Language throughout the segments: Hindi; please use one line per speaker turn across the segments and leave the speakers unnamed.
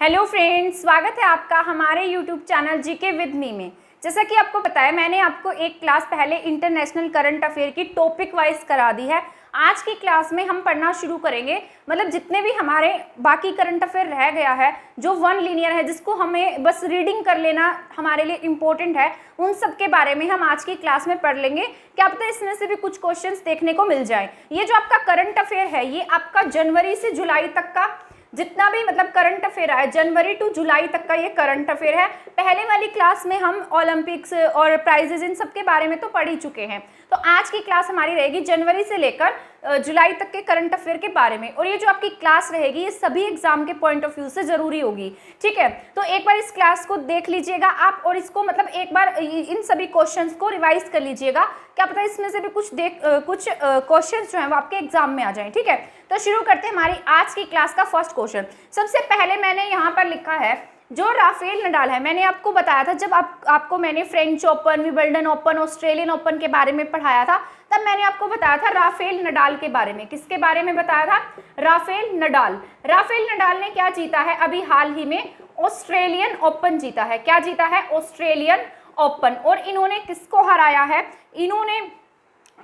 हेलो फ्रेंड्स, स्वागत है आपका हमारे YouTube channel GK with me में। जैसा कि आपको पता है, मैंने आपको एक क्लास पहले इंटरनेशनल करंट अफेयर की टॉपिक वाइज करा दी है। आज की क्लास में हम पढ़ना शुरू करेंगे, मतलब जितने भी हमारे बाकी करंट अफेयर रह गया है, जो वन लीनियर है, जिसको हमें बस रीडिंग कर लेना हमारे लिए इम्पोर्टेंट है, उन सब के बारे में हम आज की क्लास में पढ़ लेंगे। क्या पता इसमें से भी कुछ क्वेश्चंस देखने को मिल जाए। ये जो आपका करंट अफेयर है, ये आपका जनवरी से जुलाई तक का जितना भी मतलब करंट अफेयर है, जनवरी टू जुलाई तक का ये करंट अफेयर है। पहले वाली क्लास में हम ओलंपिक्स और प्राइजेज इन सब के बारे में तो पढ़ ही चुके हैं। तो आज की क्लास हमारी रहेगी जनवरी से लेकर जुलाई तक के करंट अफेयर के बारे में। और ये जो आपकी क्लास रहेगी, ये सभी एग्जाम के पॉइंट ऑफ व्यू से जरूरी होगी, ठीक है। तो एक बार इस क्लास को देख लीजिएगा आप, और इसको मतलब एक बार इन सभी क्वेश्चंस को रिवाइज कर लीजिएगा। क्या पता इसमें से भी कुछ क्वेश्चंस जो हैं वो आपके एग्जाम में आ जाएं, ठीक है। तो शुरू करते हैं हमारी आज की क्लास का फर्स्ट क्वेश्चन। सबसे पहले मैंने यहाँ पर लिखा है, जो राफेल नडाल है, मैंने आपको बताया था जब आपको मैंने French open, Wimbledon open, Australian open के बारे में पढ़ाया था, तब मैंने आपको बताया था राफेल नडाल के बारे में। किसके बारे में बताया था? Rafael Nadal. राफेल नडाल ने क्या जीता है अभी हाल ही में? ऑस्ट्रेलियन ओपन जीता है। क्या जीता है? Australian open. और इन्होंने किसको हराया है? इन्होंने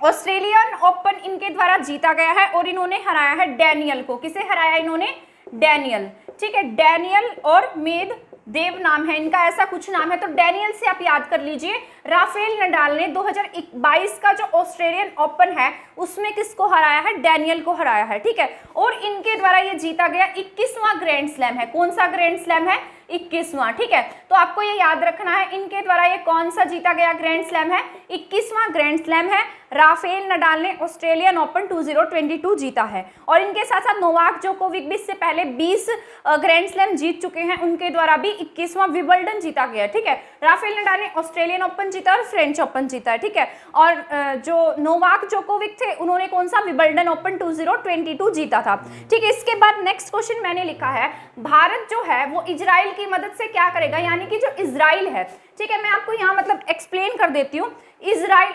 ऑस्ट्रेलियन ओपन इनके द्वारा जीता गया है और इन्होंने हराया है डैनियल को। किसे हराया इन्होंने? डैनियल, ठीक है। डैनियल और मेद देव नाम है इनका, ऐसा कुछ नाम है। तो डैनियल से आप याद कर लीजिए। राफेल नडाल ने 2022 का जो ऑस्ट्रेलियन ओपन है उसमें किसको हराया है? डैनियल को हराया है, ठीक है। और इनके द्वारा ये जीता गया 21वां ग्रैंड स्लैम है। कौन सा ग्रैंड स्लैम है? 21वां, ठीक है। तो आपको ये याद रखना है, इनके द्वारा ये कौन सा जीता गया ग्रैंड स्लैम है? 21वां ग्रैंड स्लैम है। राफेल नडाल ने ऑस्ट्रेलियन ओपन 2022 जीता है। और इनके साथ साथ नोवाक जोकोविक भी इससे पहले 20 ग्रैंड स्लैम जीत चुके हैं, उनके द्वारा भी 21वां विंबलडन जीता गया, ठीक है। राफेल नडाल ने ऑस्ट्रेलियन ओपन जीता और फ्रेंच ओपन जीता है, ठीक है। और जो नोवाक जोकोविक थे, उन्होंने कौन सा? विंबलडन ओपन 2022 जीता था, ठीक है। इसके बाद नेक्स्ट क्वेश्चन मैंने लिखा है, भारत जो है वो इजराइल की मदद से क्या करेगा, यानी कि जो इजराइल है, ठीक है, मैं आपको यहाँ मतलब एक्सप्लेन कर देती हूँ।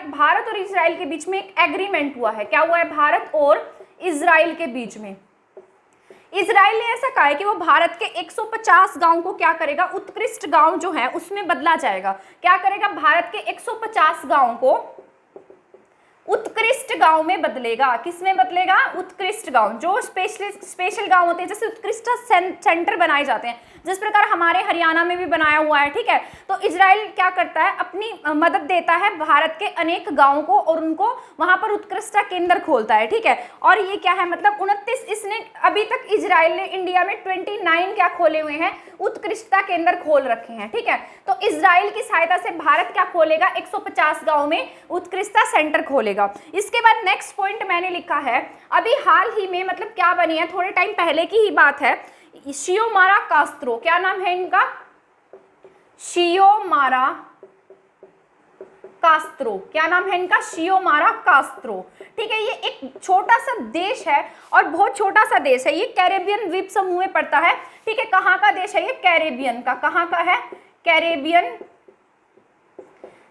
भारत और इजराइल के बीच में एक एग्रीमेंट हुआ है। क्या हुआ है? भारत और इजराइल के बीच में इजराइल ने ऐसा कहा है कि वो भारत के 150 गांव को क्या करेगा? उत्कृष्ट गांव जो है उसमें बदला जाएगा। क्या करेगा? भारत के 150 गांव को उत्कृष्ट गांव में बदलेगा। किस में बदलेगा? उत्कृष्ट गांव। जो स्पेशल गांव होते हैं, जैसे उत्कृष्ट सेंटर बनाए जाते हैं, जिस प्रकार हमारे हरियाणा में भी बनाया हुआ है, ठीक है। तो इजराइल क्या करता है? अपनी मदद देता है भारत के अनेक गांवों को और उनको वहां पर उत्कृष्टता केंद्र खोलता है, ठीक है। और ये क्या है, मतलब 29 इसने अभी तक इजराइल ने इंडिया में 29 क्या खोले हुए हैं? उत्कृष्टता केंद्र खोल रखे हैं, ठीक है। तो इजराइल की सहायता से भारत क्या खोलेगा? 150 गांव में उत्कृष्टता सेंटर खोलेगा। इसके बाद नेक्स्ट पॉइंट मैंने लिखा है, अभी हाल ही में मतलब क्या बनी है, थोड़े टाइम पहले की ही बात है, शियोमारा कास्त्रो। क्या नाम है इनका? शियोमारा कास्त्रो। क्या नाम है इनका? शियोमारा कास्त्रो, ठीक है। ये एक छोटा सा देश है और बहुत छोटा सा देश है। ये कैरेबियन द्वीप समूह में पड़ता है, ठीक है। कहाँ का देश है ये? कैरेबियन का। कहाँ का है? कैरेबियन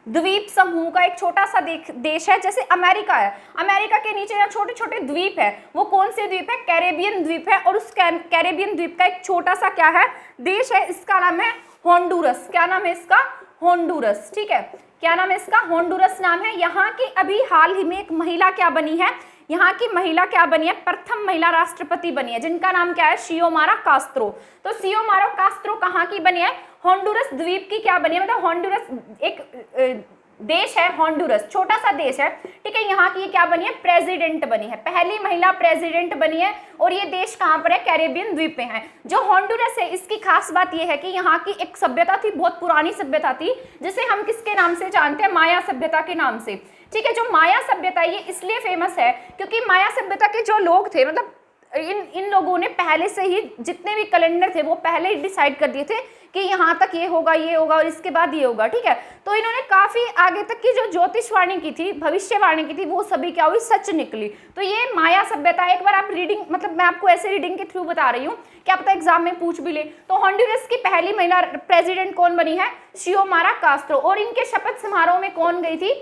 द्वीप समूह का एक छोटा सा देश है, जैसे अमेरिका है। अमेरिका के नीचे जो छोटे छोटे द्वीप है, वो कौन से द्वीप है? कैरेबियन द्वीप है। और उस कैरेबियन द्वीप का एक छोटा सा क्या है? देश है, इसका नाम है होंडुरस। क्या नाम है इसका? होंडुरस, ठीक है। क्या नाम है इसका? होंडुरस नाम है। यहाँ की अभी हाल ही में एक महिला क्या बनी है? यहाँ की महिला क्या बनी है? प्रथम महिला राष्ट्रपति बनी है, जिनका नाम क्या है? शियोमारा कास्त्रो। तो शियोमारा कास्त्रो कहाँ की बनी है? होंडुरस द्वीप की क्या बनी है? मतलब होंडुरस एक देश है, होंडुरस छोटा सा देश है, ठीक है। यहाँ की क्या बनी है? प्रेसिडेंट बनी है, पहली महिला प्रेसिडेंट बनी है। और ये देश कहाँ पर है? कैरेबियन द्वीप पे है। जो होंडुरस है, इसकी खास बात यह है कि यहाँ की एक सभ्यता थी, बहुत पुरानी सभ्यता थी, जिसे हम किसके नाम से जानते हैं? माया सभ्यता के नाम से, ठीक है। जो माया सभ्यता ये इसलिए फेमस है क्योंकि माया सभ्यता के जो लोग थे, मतलब इन लोगों ने पहले से ही जितने भी कैलेंडर थे वो पहले ही डिसाइड कर दिए थे कि यहाँ तक ये होगा और इसके बाद ये होगा, ठीक है। तो इन्होंने काफी आगे तक की जो ज्योतिषवाणी की थी, भविष्यवाणी की थी, वो सभी क्या हुई? सच निकली। तो ये माया सभ्यता, एक बार आप रीडिंग, मतलब मैं आपको ऐसे रीडिंग के थ्रू बता रही हूँ, क्या पता एग्जाम में पूछ भी ले। तो होंडुरस की पहली महिला प्रेसिडेंट कौन बनी है? शियोमारा कास्त्रो। और इनके शपथ समारोह में कौन गई थी?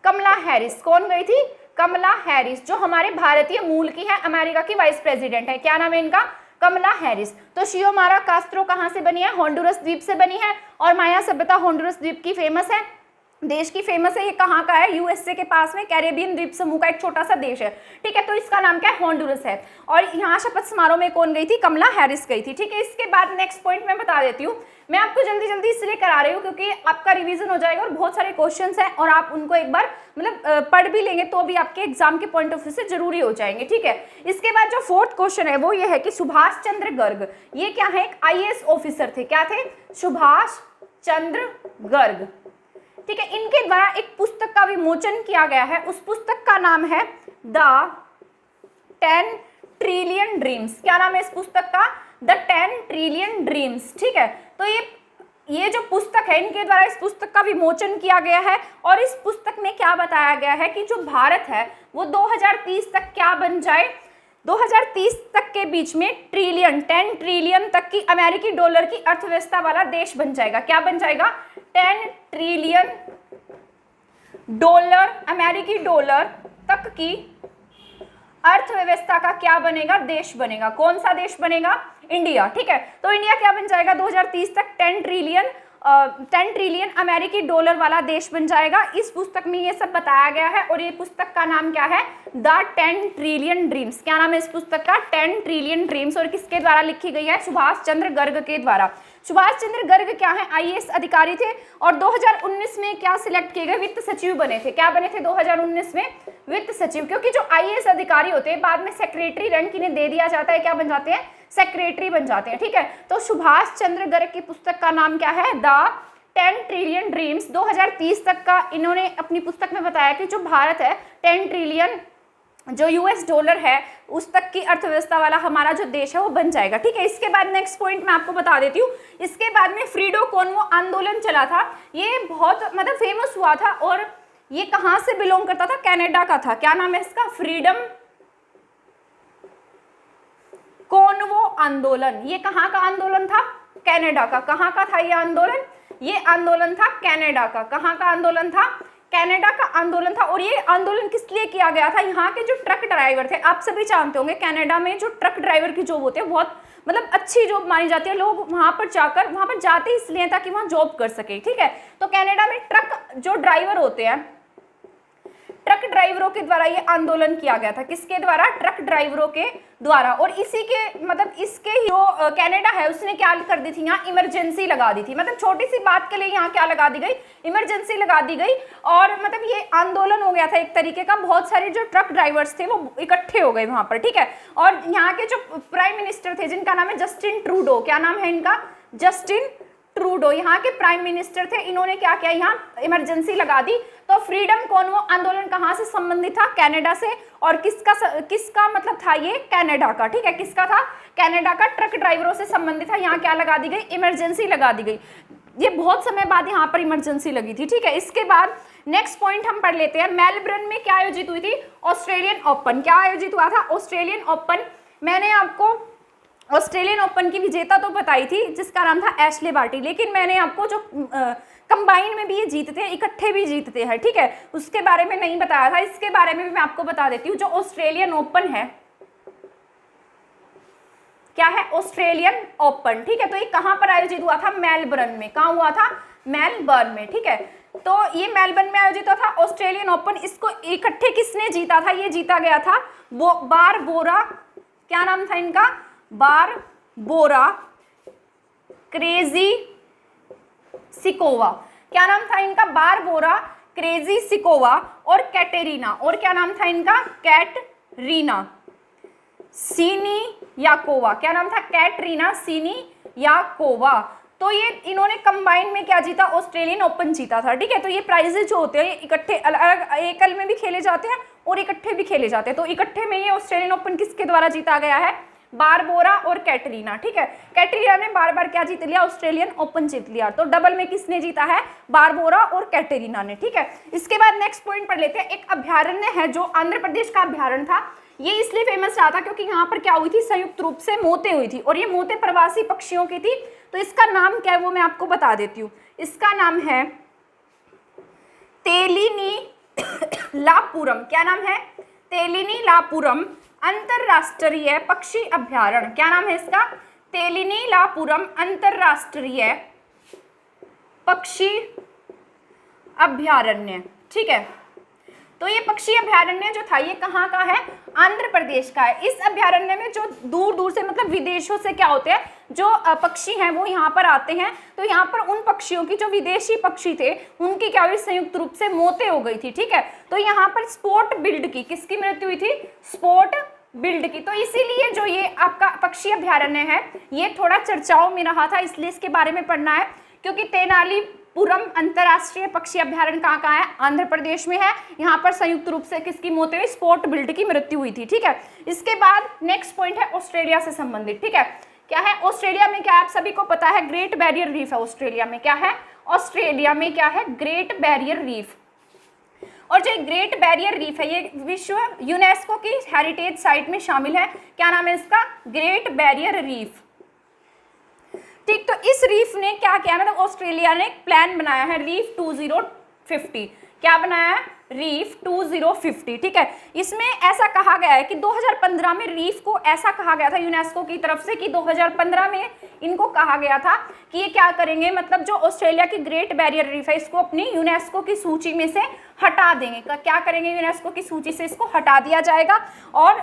कमला हैरिस। कौन गई थी? कमला हैरिस, जो हमारे भारतीय मूल की है, अमेरिका की वाइस प्रेसिडेंट है। क्या नाम है इनका? कमला हैरिस। तो शियोमारा कास्त्रो कहाँ से बनी है? होंडुरस द्वीप से बनी है। और माया सभ्यता होंडुरस द्वीप की फेमस है, देश की फेमस है। ये कहाँ का है? यूएसए के पास में कैरेबियन द्वीप समूह का एक छोटा सा देश है, ठीक है। तो इसका नाम क्या है? होंडुरस है। और यहाँ शपथ समारोह में कौन गई थी? कमला हैरिस गई थी, ठीक है। इसके बाद नेक्स्ट पॉइंट मैं बता देती हूँ। मैं आपको जल्दी जल्दी इसलिए करा रही हूँ क्योंकि आपका रिवीजन हो जाएगा और बहुत सारे क्वेश्चंस हैं और आप उनको एक बार मतलब पढ़ भी लेंगे तो भी आपके एग्जाम के पॉइंट ऑफ व्यू से जरूरी हो जाएंगे, ठीक है। इसके बाद जो फोर्थ क्वेश्चन है वो ये है कि सुभाष चंद्र गर्ग ये क्या है? एक आईएएस ऑफिसर थे। क्या थे? सुभाष चंद्र गर्ग, ठीक है। इनके द्वारा एक पुस्तक का विमोचन किया गया है। उस पुस्तक का नाम है द 10 ट्रिलियन ड्रीम्स। क्या नाम है इस पुस्तक का? द 10 ट्रिलियन ड्रीम्स, ठीक है। तो ये जो पुस्तक है इनके द्वारा इस पुस्तक का विमोचन किया गया है। और इस पुस्तक में क्या बताया गया है कि जो भारत है वो 2030 तक क्या बन जाए? 2030 तक के बीच में ट्रिलियन 10 ट्रिलियन तक की अमेरिकी डॉलर की अर्थव्यवस्था वाला देश बन जाएगा। क्या बन जाएगा? 10 ट्रिलियन डॉलर अमेरिकी डॉलर तक की अर्थव्यवस्था का क्या बनेगा? देश बनेगा। कौन सा देश बनेगा? इंडिया, ठीक है। तो इंडिया क्या बन जाएगा 2030 तक? 10 ट्रिलियन अमेरिकी डॉलर वाला देश बन जाएगा। इस पुस्तक में ये सब बताया गया है और ये पुस्तक का नाम क्या है? The 10 trillion dreams. क्या नाम है इस पुस्तक का? 10 ट्रिलियन ड्रीम्स। और किसके द्वारा लिखी गई है? सुभाष चंद्र गर्ग के द्वारा। सुभाष चंद्र गर्ग क्या है? आईएएस अधिकारी थे और 2019 में क्या सिलेक्ट किए गए? वित्त सचिव बने थे। क्या बने थे 2019 में? वित्त सचिव। क्योंकि जो आईएएस अधिकारी होते हैं बाद में सेक्रेटरी रैंक इन्हें दे दिया जाता है, क्या बन जाते हैं? सेक्रेटरी बन जाते हैं, ठीक है। तो सुभाष चंद्र गर्ग की पुस्तक का नाम क्या है? The 10 trillion dreams. 2030 तक का इन्होंने अपनी पुस्तक में बताया कि जो भारत है 10 ट्रिलियन जो यूएस डॉलर है उस तक की अर्थव्यवस्था वाला हमारा जो देश है वो बन जाएगा, ठीक है। इसके बाद नेक्स्ट पॉइंट मैं आपको बता देती हूँ। इसके बाद में फ्रीडो कॉन्वो आंदोलन चला था। ये बहुत मतलब फेमस हुआ था और ये कहाँ से बिलोंग करता था? कनाडा का था। क्या नाम है इसका? फ्रीडम कॉन्वो आंदोलन। ये कहाँ का आंदोलन था? कनाडा का। कहाँ का था ये आंदोलन? ये आंदोलन था कनाडा का। कहाँ का आंदोलन था? कनाडा का आंदोलन था। और ये आंदोलन किस लिए किया गया था? यहाँ के जो ट्रक ड्राइवर थे, आप सभी जानते होंगे कनाडा में जो ट्रक ड्राइवर की जॉब होती है बहुत मतलब अच्छी जॉब मानी जाती है। लोग वहाँ पर जाते इसलिए ताकि वहाँ जॉब कर सके, ठीक है। तो कनाडा में ट्रक जो ड्राइवर होते हैं, ट्रक ड्राइवरों के द्वारा ये आंदोलन किया गया था। किसके द्वारा? ट्रक ड्राइवरों के द्वारा। और इसी के मतलब इसके जो कनाडा है उसने क्या कर दी थी? यहाँ इमरजेंसी लगा दी थी। मतलब छोटी सी बात के लिए यहाँ क्या लगा दी गई? इमरजेंसी लगा दी गई। और मतलब ये आंदोलन हो गया था एक तरीके का। बहुत सारे जो ट्रक ड्राइवर्स थे वो इकट्ठे हो गए वहां पर, ठीक है। और यहाँ के जो प्राइम मिनिस्टर थे जिनका नाम है जस्टिन ट्रूडो। क्या नाम है इनका? जस्टिन ट्रूडो यहाँ के प्राइम मिनिस्टर थे। इन्होंने क्या किया? यहाँ इमरजेंसी लगा दी। तो फ्रीडम कॉन्वो आंदोलन कहाँ से संबंधित था? कनाडा से। और किसका मतलब था ये? कनाडा का, ठीक है। किसका था? कनाडा का। ट्रक ड्राइवरों से संबंधित था। यहाँ क्या लगा दी गई? इमरजेंसी लगा दी गई। ये बहुत समय बाद यहाँ पर इमरजेंसी लगी थी, ठीक है। इसके बाद नेक्स्ट पॉइंट हम पढ़ लेते हैं। मेलबर्न में क्या आयोजित हुई थी? Australian open. क्या आयोजित हुआ था? Australian open. मैंने आपको ऑस्ट्रेलियन ओपन की विजेता तो बताई थी जिसका नाम था एशले बार्टी, लेकिन मैंने आपको जो कंबाइन में भी ये जीतते हैं, इकट्ठे भी जीतते हैं, ठीक है, उसके बारे में नहीं बताया था। इसके बारे में भी मैं आपको बता देती हूँ। जो ऑस्ट्रेलियन ओपन है, क्या है? ऑस्ट्रेलियन ओपन, ठीक है। तो ये कहाँ पर आयोजित हुआ था? मेलबर्न में। कहाँ हुआ था? मेलबर्न में, ठीक है। तो ये मेलबर्न में आयोजित हुआ था ऑस्ट्रेलियन ओपन। इसको इकट्ठे किसने जीता था? ये जीता गया था बारबोरा। क्या नाम था इनका? Barbora crazy Sikoa. क्या नाम था इनका? बारबोरा क्रेजी सिकोवा और कैटेरिना। और क्या नाम था इनका? Katerina Siniakova. क्या नाम था? Katerina Siniakova. तो ये इन्होंने कंबाइन में क्या जीता? ऑस्ट्रेलियन ओपन जीता था, ठीक है। तो ये प्राइजेज जो होते हैं इकट्ठे अलग एकल में भी खेले जाते हैं और इकट्ठे भी खेले जाते हैं। तो इकट्ठे में ये ऑस्ट्रेलियन ओपन किसके द्वारा जीता गया है? बारबोरा और कैटरीना, ठीक है। कैटरीना ने बार बार क्या जीत लिया? ऑस्ट्रेलियन ओपन जीत लिया। तो डबल में किसने जीता है? बारबोरा और कैटरीना ने, ठीक है। इसके बाद नेक्स्ट पॉइंट पढ़ लेते हैं। एक अभ्यारण्य है जो आंध्र प्रदेश का अभ्यारण्य था। ये इसलिए फेमस रहा था क्योंकि यहाँ पर क्या हुई थी? संयुक्त रूप से मौतें हुई थी और ये मौतें प्रवासी पक्षियों की थी। तो इसका नाम क्या है वो मैं आपको बता देती हूँ। इसका नाम है तेलिनी लापुरम। क्या नाम है? तेलिनी लापुरम अंतरराष्ट्रीय पक्षी अभ्यारण्य। क्या नाम है इसका? तेलिनीलापुरम अंतरराष्ट्रीय पक्षी अभ्यारण्य। ठीक है, तो ये पक्षी अभ्यारण्य जो था ये कहाँ का है? आंध्र प्रदेश का है। इस अभ्यारण्य में जो दूर दूर से मतलब विदेशों से क्या होते हैं, जो पक्षी हैं वो यहाँ पर आते हैं। तो यहाँ पर उन पक्षियों की, जो विदेशी पक्षी थे, उनकी क्या हुई? संयुक्त रूप से मौतें हो गई थी। ठीक है, तो यहाँ पर स्पॉट बिल्ड की, किसकी मृत्यु हुई थी? स्पॉट बिल्ड की। तो इसीलिए जो ये आपका पक्षी अभ्यारण्य है ये थोड़ा चर्चाओं में रहा था, इसलिए इसके बारे में पढ़ना है, क्योंकि तेनालीपुरम अंतरराष्ट्रीय पक्षी अभ्यारण्य कहाँ है? आंध्र प्रदेश में है। यहाँ पर संयुक्त रूप से किसकी मौत हुई? स्पॉट बिल्ड की मृत्यु हुई थी। ठीक है, इसके बाद नेक्स्ट पॉइंट है ऑस्ट्रेलिया से संबंधित। ठीक है, क्या है? ऑस्ट्रेलिया में क्या है? आप सभी को पता है ग्रेट बैरियर रीफ है। ऑस्ट्रेलिया में क्या है? ऑस्ट्रेलिया में क्या है? Great barrier reef. और जो ग्रेट बैरियर रीफ है ये विश्व यूनेस्को की हेरिटेज साइट में शामिल है। क्या नाम है इसका? Great barrier reef. ठीक, तो इस रीफ ने क्या किया? मतलब ऑस्ट्रेलिया ने एक प्लान बनाया है, रीफ 2050। क्या बनाया है? रीफ 2050। ठीक है, इसमें ऐसा कहा गया है कि 2015 में रीफ को ऐसा कहा गया था यूनेस्को की तरफ से कि 2015 में इनको कहा गया था कि ये क्या करेंगे, मतलब जो ऑस्ट्रेलिया की ग्रेट बैरियर रीफ है इसको अपनी यूनेस्को की सूची में से हटा देंगे। क्या करेंगे? यूनेस्को की सूची से इसको हटा दिया जाएगा। और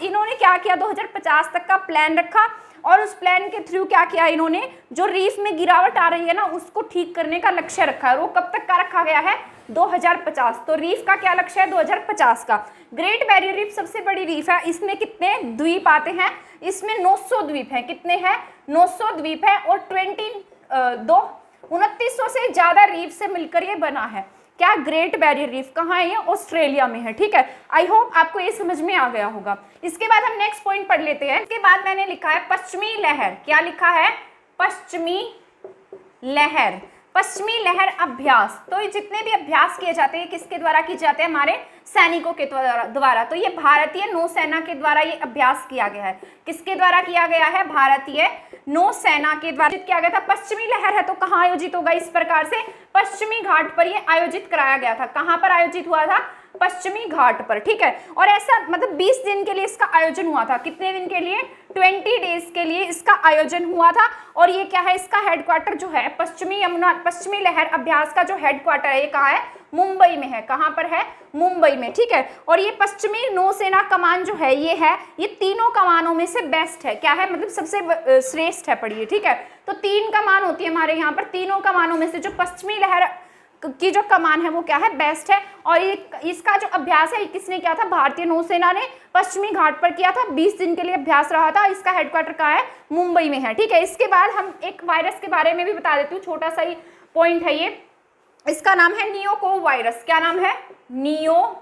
इन्होंने क्या किया? 2050 तक का प्लान रखा और उस प्लान के थ्रू क्या किया इन्होंने? जो रीफ में गिरावट आ रही है ना उसको ठीक करने का लक्ष्य रखा है। वो कब तक का रखा गया है? 2050। तो रीफ का क्या लक्ष्य है? 2050 का। ग्रेट बैरियर रीफ सबसे बड़ी रीफ है। इसमें कितने द्वीप आते हैं? इसमें 900 द्वीप हैं। कितने हैं? 900 द्वीप है। और 2900 से ज्यादा रीफ से मिलकर ये बना है। क्या? Great barrier reef. कहाँ है ये? ऑस्ट्रेलिया में है। ठीक है, आई होप आपको ये समझ में आ गया होगा। इसके बाद हम नेक्स्ट पॉइंट पढ़ लेते हैं। इसके बाद मैंने लिखा है पश्चिमी लहर। क्या लिखा है? पश्चिमी लहर। पश्चिमी लहर अभ्यास। तो ये जितने भी अभ्यास किए जाते हैं किसके द्वारा किए जाते हैं? हमारे सैनिकों के द्वारा। तो ये भारतीय नौसेना के द्वारा ये अभ्यास किया गया है। किसके द्वारा किया गया है? भारतीय नौसेना के द्वारा किया गया था। पश्चिमी लहर है तो कहाँ आयोजित होगा? इस प्रकार से पश्चिमी घाट पर ये आयोजित कराया गया था। कहाँ पर आयोजित हुआ था? पश्चिमी घाट पर। ठीक है, और ऐसा मतलब 20 दिन के लिए इसका आयोजन हुआ था। कितने दिन के लिए? 20 डेज के लिए इसका आयोजन हुआ था। और ये क्या है? इसका हेडक्वार्टर जो है पश्चिमी लहर अभ्यास का जो हेडक्वार्टर है ये कहाँ है? मुंबई में है। कहाँ पर है? मुंबई में। ठीक है, और ये पश्चिमी नौसेना कमान जो है ये तीनों कमानों में से बेस्ट है। क्या है? मतलब सबसे श्रेष्ठ है। पढ़िए। ठीक है, तो 3 कमान होती है हमारे यहाँ पर। तीनों कमानों में से जो पश्चिमी लहर की जो कमान है वो क्या है? बेस्ट है। और ये इसका जो अभ्यास है किसने किया था? भारतीय नौसेना ने पश्चिमी घाट पर किया था। 20 दिन के लिए अभ्यास रहा था। इसका हेडक्वार्टर कहाँ है? मुंबई में है। ठीक है, इसके बाद हम एक वायरस के बारे में भी बता देती हूँ, छोटा सा ही पॉइंट है ये। इसका नाम है नियोकोव वायरस। क्या नाम है? NeoCoV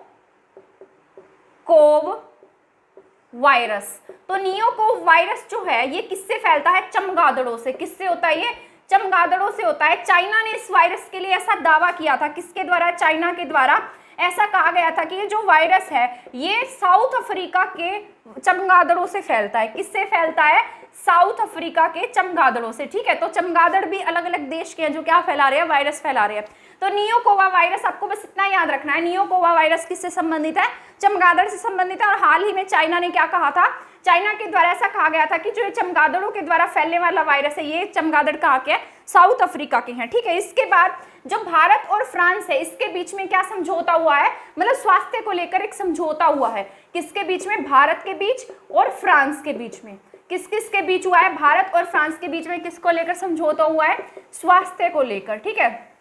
virus. तो नियोकोव वायरस जो है ये किससे फैलता है? चमगादड़ों से। किससे होता है ये? चमगादड़ों से होता है। चाइना ने इस वायरस के लिए ऐसा दावा किया था। किसके द्वारा? चाइना के द्वारा ऐसा कहा गया था कि ये जो वायरस है ये साउथ अफ्रीका के चमगादड़ों से फैलता है। किससे फैलता है? साउथ अफ्रीका के चमगादड़ों से। ठीक है, तो चमगादड़ भी अलग अलग देश के हैं जो क्या फैला रहे हैं? वायरस फैला रहे हैं। तो नियोकोवा वायरस, आपको बस इतना याद रखना है, नियोकोवा वायरस किससे संबंधित है? चमगादड़ से संबंधित है। और हाल ही में चाइना ने क्या कहा था? चाइना के द्वारा ऐसा कहा गया था कि जो ये चमगादड़ों के द्वारा फैलने वाला वायरस है ये चमगादड़ कहाँ के? साउथ अफ्रीका के हैं। ठीक है, इसके बाद जो भारत और फ्रांस है इसके बीच में क्या समझौता हुआ है? मतलब स्वास्थ्य को लेकर एक समझौता हुआ है। किसके बीच में? भारत के बीच और फ्रांस के बीच में। किस किस के बीच हुआ है? भारत और फ्रांस के बीच में किसको लेकर समझौता हुआ है? स्वास्थ्य को लेकर। ठीक है,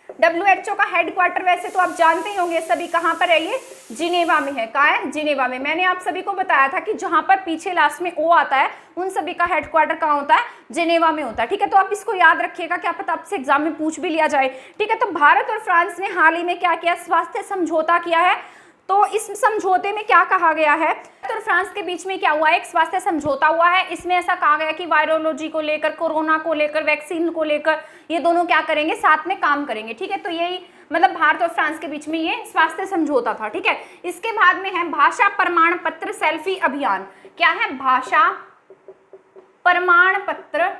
WHO का हेडक्वार्टर वैसे तो आप जानते ही होंगे सभी, कहाँ पर है ये? जिनेवा में है। कहाँ है? जिनेवा में। मैंने आप सभी को बताया था कि जहां पर पीछे लास्ट में ओ आता है उन सभी का हेडक्वार्टर कहाँ होता है? जिनेवा में होता है। ठीक है, तो आप इसको याद रखिएगा, क्या पता आपसे एग्जाम में पूछ भी लिया जाए। ठीक है, तो भारत और फ्रांस ने हाल ही में क्या किया? स्वास्थ्य समझौता किया है। तो इस समझौते में क्या कहा गया है? तो फ्रांस के बीच में क्या हुआ है? एक स्वास्थ्य समझौता हुआ है। इसमें ऐसा कहा गया कि वायरोलॉजी को लेकर, कोरोना को लेकर, वैक्सीन को लेकर ये दोनों क्या करेंगे? साथ में काम करेंगे। ठीक है, तो यही मतलब भारत और फ्रांस के बीच में ये स्वास्थ्य समझौता था। ठीक है, इसके बाद में है भाषा प्रमाण पत्र सेल्फी अभियान। क्या है? भाषा प्रमाण पत्र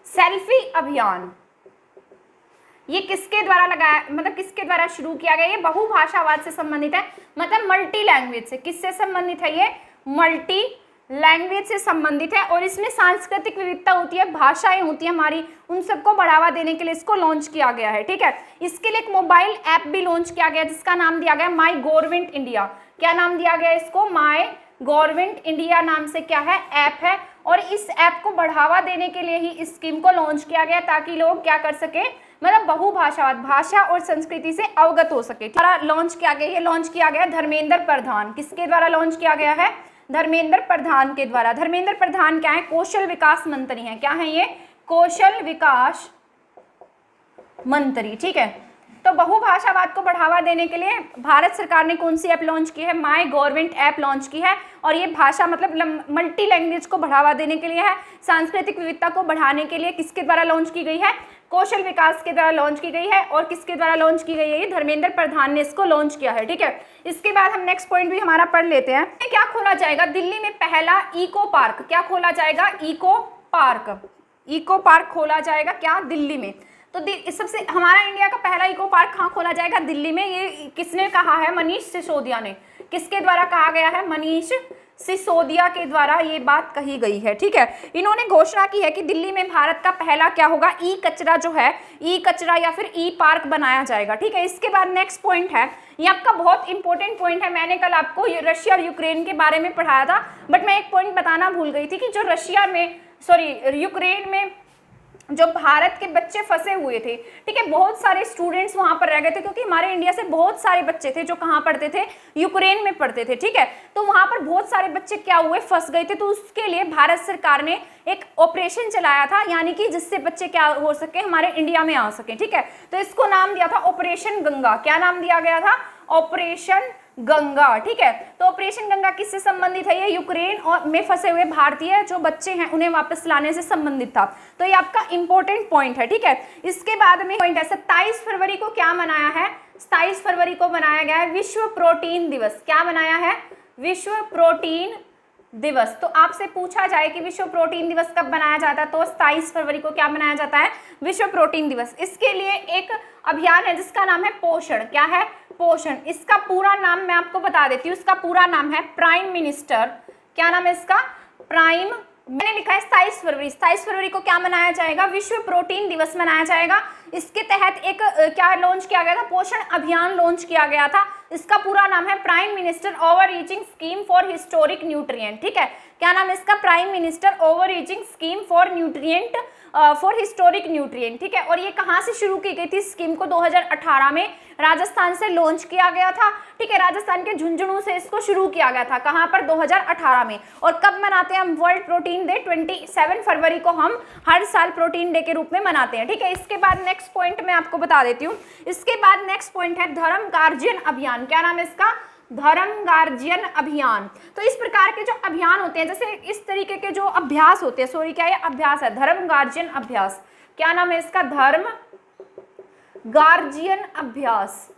सेल्फी अभियान। ये किसके द्वारा लगाया, मतलब किसके द्वारा शुरू किया गया? ये बहुभाषावाद से संबंधित है। मतलब मल्टी लैंग्वेज से। किससे संबंधित है ये? मल्टी लैंग्वेज से संबंधित है और इसमें सांस्कृतिक विविधता होती है, भाषाएं होती है हमारी, उन सबको बढ़ावा देने के लिए इसको लॉन्च किया गया है। ठीक है, इसके लिए एक मोबाइल ऐप भी लॉन्च किया गया जिसका नाम दिया गया माई गवर्नमेंट इंडिया। क्या नाम दिया गया इसको? माई गवर्नमेंट इंडिया नाम से क्या है? ऐप है। और इस ऐप को बढ़ावा देने के लिए ही इस स्कीम को लॉन्च किया गया ताकि लोग क्या कर सके, मतलब बहुभाषावाद, भाषा और संस्कृति से अवगत हो सके। लॉन्च किया गया, ये लॉन्च किया गया धर्मेंद्र प्रधान। किसके द्वारा लॉन्च किया गया है? धर्मेंद्र प्रधान के द्वारा। धर्मेंद्र प्रधान क्या है? कौशल विकास मंत्री हैं। क्या है ये? कौशल विकास मंत्री। ठीक है, तो बहुभाषावाद को बढ़ावा देने के लिए भारत सरकार ने कौन सी ऐप लॉन्च की है? माई गवर्नमेंट ऐप लॉन्च की है। और ये भाषा मतलब मल्टी लैंग्वेज को बढ़ावा देने के लिए है, सांस्कृतिक विविधता को बढ़ाने के लिए किसके द्वारा लॉन्च की गई है? कौशल विकास के द्वारा लॉन्च की गई है। और किसके द्वारा लॉन्च की गई है? ये धर्मेंद्र प्रधान ने इसको लॉन्च किया है। ठीक है, इसके बाद हम नेक्स्ट पॉइंट भी हमारा पढ़ लेते हैं। क्या खोला जाएगा? दिल्ली में पहला इको पार्क। क्या खोला जाएगा? Eco park. इको पार्क खोला जाएगा क्या? दिल्ली में। तो सबसे हमारा इंडिया का पहला इको पार्क कहाँ खोला जाएगा? दिल्ली में। ये किसने कहा है? मनीष सिसोदिया ने। किसके द्वारा कहा गया है? मनीष सिसोदिया के द्वारा ये बात कही गई है। ठीक है, इन्होंने घोषणा की है कि दिल्ली में भारत का पहला क्या होगा? ई कचरा जो है, ई कचरा या फिर ई पार्क बनाया जाएगा। ठीक है, इसके बाद नेक्स्ट पॉइंट है, ये आपका बहुत इंपॉर्टेंट पॉइंट है। मैंने कल आपको रशिया और यूक्रेन के बारे में पढ़ाया था, बट मैं एक पॉइंट बताना भूल गई थी कि जो यूक्रेन में जो भारत के बच्चे फंसे हुए थे, ठीक है, बहुत सारे स्टूडेंट्स वहां पर रह गए थे क्योंकि हमारे इंडिया से बहुत सारे बच्चे थे जो कहाँ पढ़ते थे? यूक्रेन में पढ़ते थे। ठीक है, तो वहां पर बहुत सारे बच्चे क्या हुए? फंस गए थे। तो उसके लिए भारत सरकार ने एक ऑपरेशन चलाया था, यानी कि जिससे बच्चे क्या हो सके, हमारे इंडिया में आ सके। ठीक है, तो इसको नाम दिया था ऑपरेशन गंगा। क्या नाम दिया गया था? ऑपरेशन गंगा। ठीक है, तो ऑपरेशन गंगा किससे संबंधित है? ये यूक्रेन और में फंसे हुए भारतीय जो बच्चे हैं उन्हें वापस लाने से संबंधित था। तो ये आपका इंपॉर्टेंट पॉइंट है। ठीक है, इसके बाद में पॉइंट है 27 फरवरी को क्या मनाया है? 27 फरवरी को मनाया गया है विश्व प्रोटीन दिवस। क्या मनाया है? विश्व प्रोटीन दिवस। तो आपसे पूछा जाए कि विश्व प्रोटीन दिवस कब मनाया जाता है, तो 27 फरवरी को क्या मनाया जाता है? विश्व प्रोटीन दिवस। इसके लिए एक अभियान है जिसका नाम है पोषण। क्या है? पोषण। इसका पूरा नाम मैं आपको बता देती हूँ, इसका पूरा नाम है प्राइम मिनिस्टर। क्या नाम है इसका? प्राइम, मैंने लिखा है 27 फरवरी। 27 फरवरी को क्या मनाया जाएगा? विश्व प्रोटीन दिवस मनाया जाएगा। इसके तहत एक क्या लॉन्च किया गया था? पोषण अभियान लॉन्च किया गया था। इसका पूरा नाम है prime minister over reaching scheme for historic nutrient. ठीक है, क्या नाम है इसका? Prime minister over reaching scheme for nutrient for historic nutrient. ठीक है, और ये कहाँ से शुरू की गई थी? स्कीम को 2018 में राजस्थान से लॉन्च किया गया था। ठीक है, राजस्थान के झुंझुनू से इसको शुरू किया गया था। कहाँ पर? 2018 में। और कब मनाते हैं हम वर्ल्ड प्रोटीन डे? 27 फरवरी को हम हर साल प्रोटीन डे के रूप में मनाते हैं। ठीक है, इसके बाद नेक्स्ट पॉइंट मैं आपको बता देती हूँ। इसके बाद नेक्स्ट पॉइंट है धर्म गार्जियन अभियान। क्या नाम है इसका? धर्म गार्जियन अभियान। तो इस प्रकार के जो अभियान होते हैं, जैसे इस तरीके के जो अभ्यास होते हैं, सॉरी क्या ये अभ्यास है? धर्म गार्जियन अभ्यास। क्या नाम है इसका? धर्म गार्जियन अभ्यास।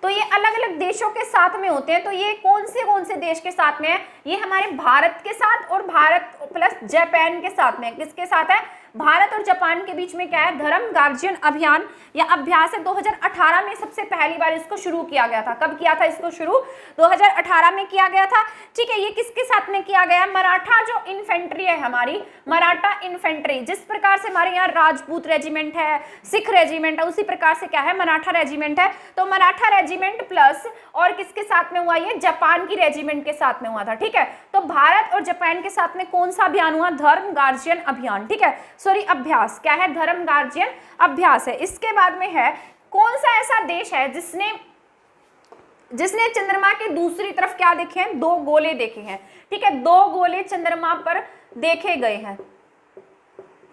तो ये अलग अलग देशों के साथ में होते हैं। तो ये कौन से देश के साथ में है? ये हमारे भारत के साथ और भारत प्लस जापान के साथ में। किसके साथ है? भारत और जापान के बीच में क्या है? धर्म गार्जियन अभियान या अभ्यास है। 2018 में सबसे पहली बार इसको शुरू किया गया था। कब किया था इसको शुरू? 2018 में किया गया था। ठीक है, ये किसके साथ में किया गया? मराठा जो इन्फेंट्री है हमारी, मराठा इन्फेंट्री, जिस प्रकार से हमारे यहाँ राजपूत रेजिमेंट है, सिख रेजिमेंट है, उसी प्रकार से क्या है? मराठा रेजिमेंट है। तो मराठा रेजिमेंट प्लस और किसके साथ में हुआ? ये जापान की रेजिमेंट के साथ में हुआ था। ठीक है, तो भारत और जापान के साथ में कौन सा अभियान हुआ? धर्म गार्जियन अभियान। ठीक है, सॉरी अभ्यास। क्या है? धर्म गार्जियन अभ्यास है। इसके बाद में है कौन सा ऐसा देश है जिसने चंद्रमा के दूसरी तरफ क्या देखे हैं? 2 गोले देखे हैं। ठीक है, 2 गोले चंद्रमा पर देखे गए हैं।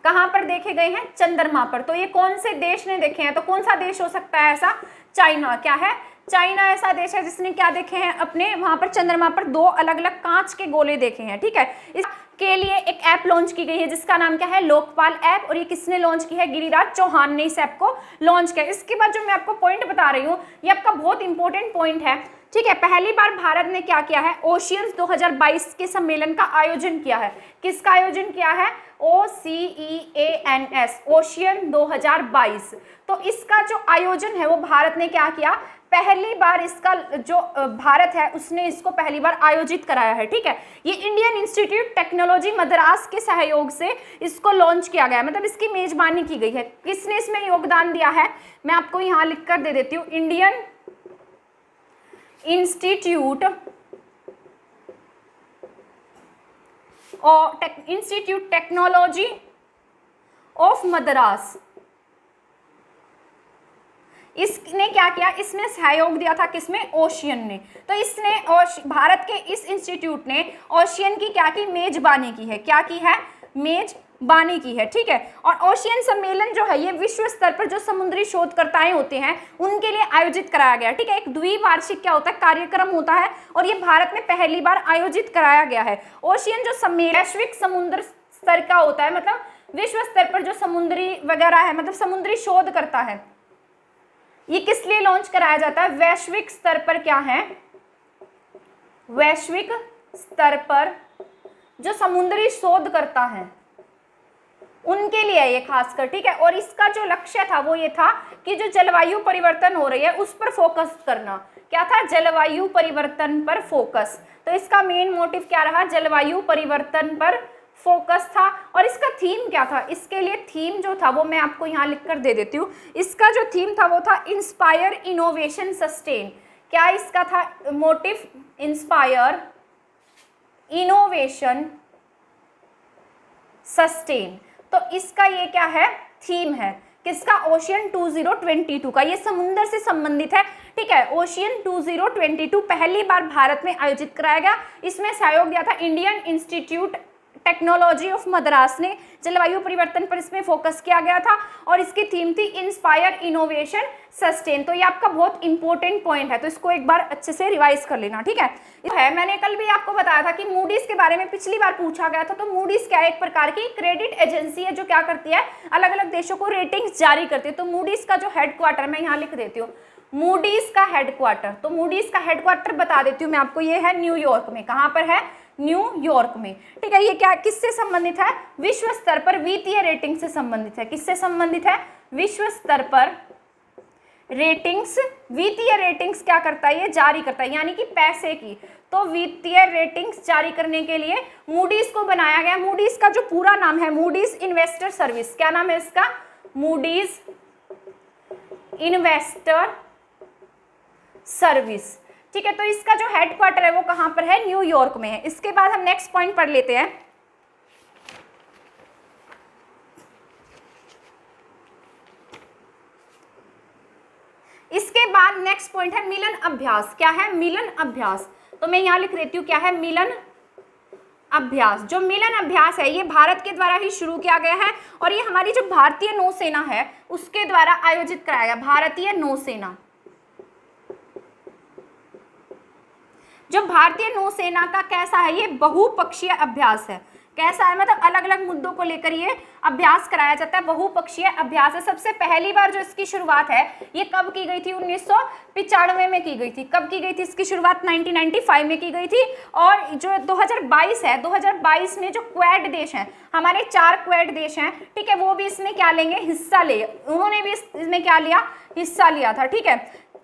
कहां पर देखे गए हैं? चंद्रमा पर। तो ये कौन से देश ने देखे हैं? तो कौन सा देश हो सकता है ऐसा? चाइना। क्या है? चाइना ऐसा देश है जिसने क्या देखे हैं? अपने वहां पर चंद्रमा पर 2 अलग अलग कांच के गोले देखे हैं। ठीक है, इसके लिए एक ऐप लॉन्च की गई है जिसका नाम क्या है? लोकपाल ऐप। और ये किसने लॉन्च की है? गिरिराज चौहान ने इस ऐप को लॉन्च किया। इसके बाद जो मैं आपको पॉइंट बता रही हूँ, ये आपका बहुत इंपॉर्टेंट पॉइंट है। ठीक है, पहली बार भारत ने क्या किया है? ओशियंस 2022 के सम्मेलन का आयोजन किया है। किसका आयोजन किया है? OCEANS ocean 2022। तो इसका जो आयोजन है वो भारत ने क्या किया, पहली बार इसका जो भारत है उसने इसको पहली बार आयोजित कराया है। ठीक है, ये इंडियन इंस्टीट्यूट टेक्नोलॉजी मद्रास के सहयोग से इसको लॉन्च किया गया, मतलब इसकी मेजबानी की गई है। किसने इसमें योगदान दिया है, मैं आपको यहाँ लिख कर दे देती हूँ। Indian institute technology of Madras, इसने क्या किया, इसने सहयोग दिया था किसमें, ओशियन ने। तो इसने भारत के इस इंस्टीट्यूट ने ओशियन की क्या की, मेजबानी की है। क्या की है, मेजबानी की है। ठीक है, और ओशियन सम्मेलन जो है ये विश्व स्तर पर जो समुद्री शोधकर्ताएं होते हैं उनके लिए आयोजित कराया गया। ठीक है, एक द्विवार्षिक क्या होता है, कार्यक्रम होता है, और ये भारत में पहली बार आयोजित कराया गया है। ओशियन जो सम्मेलन वैश्विक समुद्र स्तर का होता है, मतलब विश्व स्तर पर जो समुद्री वगैरह है, मतलब समुद्री शोध करता है, ये किस लिए लॉन्च कराया जाता है, वैश्विक स्तर पर क्या है, वैश्विक स्तर पर जो समुद्री शोध करता है उनके लिए ये खासकर। ठीक है, और इसका जो लक्ष्य था वो ये था कि जो जलवायु परिवर्तन हो रही है उस पर फोकस करना। क्या था, जलवायु परिवर्तन पर फोकस। तो इसका मेन मोटिव क्या रहा, जलवायु परिवर्तन पर फोकस था। और इसका थीम क्या था, इसके लिए थीम जो था वो मैं आपको यहाँ लिख कर दे देती हूँ। इसका जो थीम था वो था इंस्पायर इनोवेशन सस्टेन। क्या इसका था मोटिव, इंस्पायर इनोवेशन सस्टेन। तो इसका ये क्या है, थीम है किसका, ओशियन 2022 का, ये समुद्र से संबंधित है। ठीक है, ओशियन 2022 पहली बार भारत में आयोजित कराया गया। इसमें सहयोग दिया था Indian institute technology of Madras ने, जलवायु परिवर्तन पर इसमें फोकस किया गया था, और इसकी थीम थी इंस्पायर इनोवेशन सस्टेन। तो ये आपका बहुत इंपॉर्टेंट पॉइंट है, तो इसको एक बार अच्छे से रिवाइज कर लेना। ठीक है, मैंने कल भी आपको बताया था कि मूडीज के बारे में पिछली बार पूछा गया था। तो मूडीज क्या है, एक प्रकार की क्रेडिट एजेंसी है जो क्या करती है, अलग अलग देशों को रेटिंग्स जारी करती है। तो मूडीज का जो हेडक्वार्टर मैं यहाँ लिख देती हूँ, मूडीज का हेडक्वार्टर। तो मूडीज का हेडक्वार्टर बता देती हूँ मैं आपको, ये है न्यूयॉर्क में। कहाँ पर है, न्यूयॉर्क में। ठीक है, ये क्या किससे संबंधित है, विश्व स्तर पर वित्तीय रेटिंग से संबंधित है। किससे संबंधित है, विश्व स्तर पर रेटिंग्स, वित्तीय रेटिंग्स क्या करता है, ये जारी करता है, यानी कि पैसे की। तो वित्तीय रेटिंग्स जारी करने के लिए मूडीज को बनाया गया। मूडीज का जो पूरा नाम है मूडीज इन्वेस्टर सर्विस। क्या नाम है इसका, मूडीज इन्वेस्टर सर्विस। ठीक है, तो इसका जो हेडक्वार्टर है वो कहां पर है, न्यूयॉर्क में है। इसके बाद हम नेक्स्ट पॉइंट पढ़ लेते हैं। इसके बाद नेक्स्ट पॉइंट है मिलन अभ्यास। क्या है, मिलन अभ्यास। तो मैं यहां लिख देती हूँ क्या है, मिलन अभ्यास। जो मिलन अभ्यास है ये भारत के द्वारा ही शुरू किया गया है, और ये हमारी जो भारतीय नौसेना है उसके द्वारा आयोजित कराया गया। भारतीय नौसेना, जो भारतीय नौसेना का कैसा है, ये बहुपक्षीय अभ्यास है। कैसा है, मतलब अलग अलग मुद्दों को लेकर ये अभ्यास कराया जाता है, बहुपक्षीय अभ्यास है। सबसे पहली बार जो इसकी शुरुआत है ये कब की गई थी, 1995 में की गई थी। कब की गई थी इसकी शुरुआत, 1995 में की गई थी। और जो 2022 है, 2022 में जो क्वेड देश हैं, हमारे 4 क्वेड देश हैं, ठीक है, वो भी इसमें क्या लेंगे, हिस्सा ले, उन्होंने भी इसमें क्या लिया, हिस्सा लिया था। ठीक है,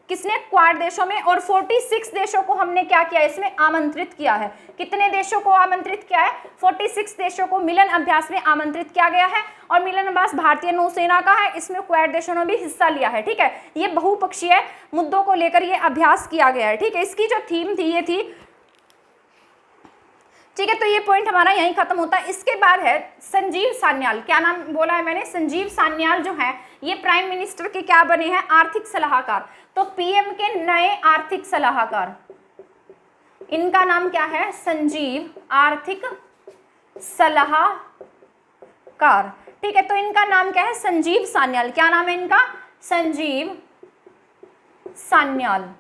किसने, क्वाड देशों में। और 46 देशों को हमने क्या किया, इसमें आमंत्रित किया है। कितने देशों को आमंत्रित किया है, 46 देशों को मिलन अभ्यास में आमंत्रित किया गया है। और मिलन अभ्यास भारतीय नौसेना का है, इसमें क्वाड देशों ने भी हिस्सा लिया है। ठीक है, ये बहुपक्षीय मुद्दों को लेकर ये अभ्यास किया गया है। ठीक है, इसकी जो थीम थी ये थी, ठीक है, तो ये पॉइंट हमारा यहीं खत्म होता है। इसके बाद है संजीव सान्याल। क्या नाम बोला है मैंने, संजीव सान्याल जो है ये प्राइम मिनिस्टर के क्या बने हैं, आर्थिक सलाहकार। तो पीएम के नए आर्थिक सलाहकार, इनका नाम क्या है, संजीव आर्थिक सलाहकार। ठीक है, तो इनका नाम क्या है, संजीव सान्याल। क्या नाम है इनका, संजीव सान्याल।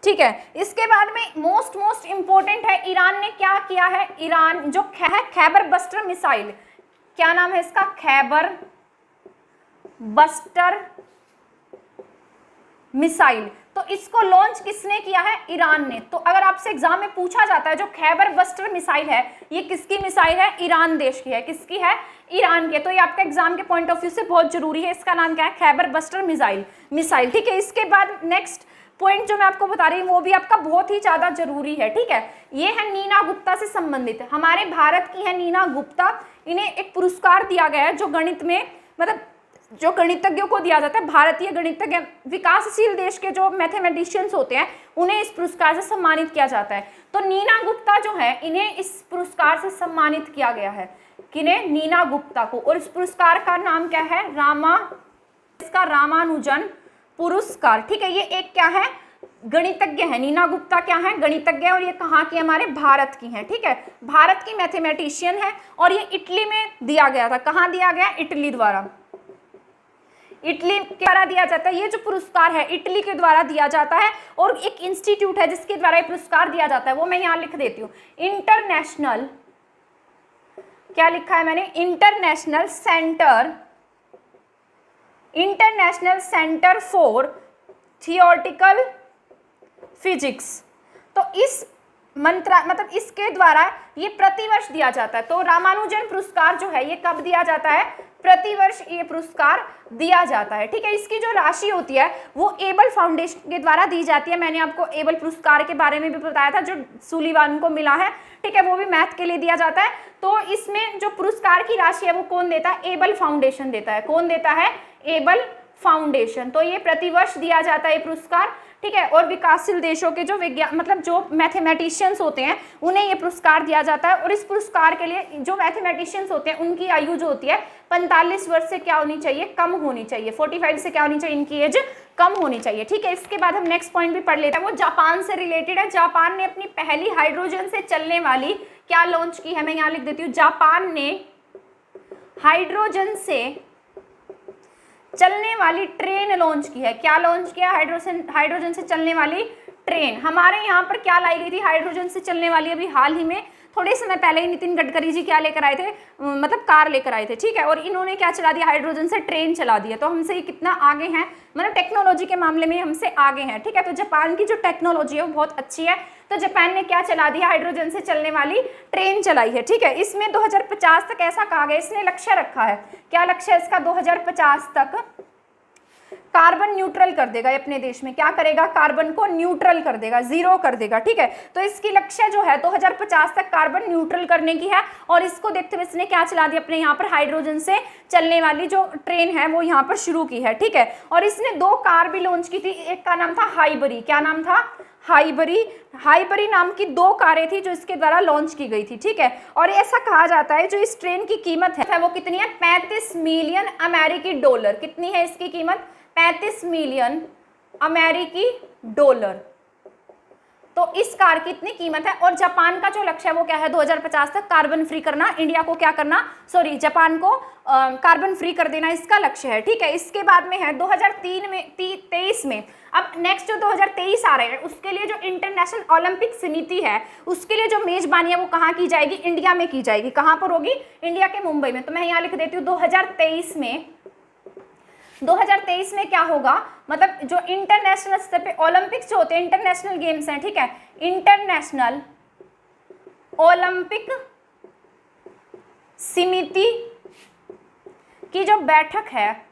ठीक है, इसके बाद में मोस्ट इंपॉर्टेंट है, ईरान ने क्या किया है, ईरान जो है खैबर बस्टर मिसाइल। क्या नाम है इसका, खैबर बस्टर मिसाइल। तो इसको लॉन्च किसने किया है? ईरान ने। तो अगर आपसे एग्जाम में पूछा जाता है जो खैबर बस्टर मिसाइल है ये किसकी मिसाइल है? ईरान देश की है। किसकी है? ईरान की। तो ये आपका एग्जाम के पॉइंट ऑफ व्यू से बहुत जरूरी है। इसका नाम क्या है? Khyber buster missile. ठीक है, इसके बाद नेक्स्ट पॉइंट जो मैं आपको बता रही हूँ वो भी आपका बहुत ही ज्यादा जरूरी है। ठीक है, ये है नीना गुप्ता से संबंधित, हमारे भारत की है नीना गुप्ता। इन्हें एक पुरस्कार दिया गया है जो गणित में, मतलब जो गणितज्ञों को दिया जाता है, भारतीय गणितज्ञ, विकासशील देश के जो मैथमेटिशियंस होते हैं उन्हें इस पुरस्कार से सम्मानित किया जाता है। तो नीना गुप्ता जो है इन्हें इस पुरस्कार से सम्मानित किया गया है। किन्हें? नीना गुप्ता को। और इस पुरस्कार का नाम क्या है? इसका रामानुजन पुरस्कार। ठीक है, ये एक क्या है? गणितज्ञ है। नीना गुप्ता क्या है? गणितज्ञ। और ये कहाँ की? हमारे भारत की है। ठीक है, भारत की मैथमेटिशियन है और ये इटली में दिया गया था। कहाँ दिया गया? इटली द्वारा। इटली के द्वारा दिया जाता है। ये जो पुरस्कार है इटली के द्वारा दिया जाता है और एक इंस्टीट्यूट है जिसके द्वारा ये पुरस्कार दिया जाता है, वो मैं यहाँ लिख देती हूँ। इंटरनेशनल, क्या लिखा है मैंने? International centre for theoretical physics. तो इस मतलब इसके द्वारा ये प्रतिवर्ष दिया जाता है। तो रामानुजन पुरस्कार जो है ये कब दिया जाता है? प्रतिवर्ष ये पुरस्कार दिया जाता है। ठीक है, इसकी जो राशि होती है वो एबल फाउंडेशन के द्वारा दी जाती है। मैंने आपको एबल पुरस्कार के बारे में भी बताया था जो सुलीवान को मिला है। ठीक है, वो भी मैथ के लिए दिया जाता है। तो इसमें जो पुरस्कार की राशि है वो कौन देता है? एबल फाउंडेशन देता है। कौन देता है? Able foundation. तो ये प्रतिवर्ष दिया जाता है ये पुरस्कार। ठीक है, और विकासशील देशों के जो विज्ञान, मतलब जो मैथमेटिशियंस होते हैं उन्हें ये पुरस्कार दिया जाता है। और इस पुरस्कार के लिए जो मैथमेटिशियंस होते हैं उनकी आयु जो होती है 45 वर्ष से क्या होनी चाहिए? कम होनी चाहिए। 45 से क्या होनी चाहिए? इनकी एज कम होनी चाहिए। ठीक है, इसके बाद हम नेक्स्ट पॉइंट भी पढ़ लेते हैं, वो जापान से रिलेटेड है। जापान ने अपनी पहली हाइड्रोजन से चलने वाली क्या लॉन्च की है? मैं यहाँ लिख देती हूँ, जापान ने हाइड्रोजन से चलने वाली ट्रेन लॉन्च की है। क्या लॉन्च किया? हाइड्रोजन से चलने वाली ट्रेन। हमारे यहाँ पर क्या लाई गई थी हाइड्रोजन से चलने वाली? अभी हाल ही में थोड़े समय पहले ही नितिन गडकरी जी क्या लेकर आए थे? मतलब कार लेकर आए थे। ठीक है, और इन्होंने क्या चला दिया? हाइड्रोजन से ट्रेन चला दिया। तो हमसे ये कितना आगे हैं, मतलब टेक्नोलॉजी के मामले में हमसे आगे हैं। ठीक है, तो जापान की जो टेक्नोलॉजी है वो बहुत अच्छी है। तो जापान ने क्या चला दिया? हाइड्रोजन से चलने वाली ट्रेन चलाई है। ठीक है, इसमें 2050 तक ऐसा कहा गया, इसने लक्ष्य रखा है। क्या लक्ष्य है इसका? 2050 तक कार्बन न्यूट्रल कर देगा। अपने देश में क्या करेगा? कार्बन को न्यूट्रल कर देगा, जीरो कर देगा। ठीक है, तो इसकी लक्ष्य जो है 2050 तक कार्बन न्यूट्रल करने की है। और इसको देखते हुए इसने क्या चला दिया? अपने यहाँ पर हाइड्रोजन से चलने वाली जो ट्रेन है वो यहाँ पर शुरू की है। ठीक है, और इसने 2 कार भी लॉन्च की थी। एक का नाम था हाईबरी। क्या नाम था? हाईबरी नाम की 2 कारें थी जो इसके द्वारा लॉन्च की गई थी। ठीक है, और ऐसा कहा जाता है जो इस ट्रेन की कीमत है वो कितनी है? 35 मिलियन अमेरिकी डॉलर। कितनी है इसकी कीमत? 35 मिलियन अमेरिकी डॉलर। तो इस कार की इतनी कीमत है। और जापान का जो लक्ष्य है वो क्या है? 2050 तक कार्बन फ्री करना। इंडिया को क्या करना? जापान को कार्बन फ्री कर देना, इसका लक्ष्य है। ठीक है, इसके बाद में है 2023 में। अब नेक्स्ट जो 2023 आ रहे हैं उसके लिए जो इंटरनेशनल ओलंपिक समिति है उसके लिए जो मेजबानी है वो कहाँ की जाएगी? इंडिया में की जाएगी। कहाँ पर होगी? इंडिया के मुंबई में। तो मैं यहाँ लिख देती हूँ 2023 में क्या होगा? मतलब जो इंटरनेशनल स्तर पे ओलंपिक्स जो होते हैं, इंटरनेशनल गेम्स हैं। ठीक है, इंटरनेशनल ओलंपिक समिति की जो बैठक है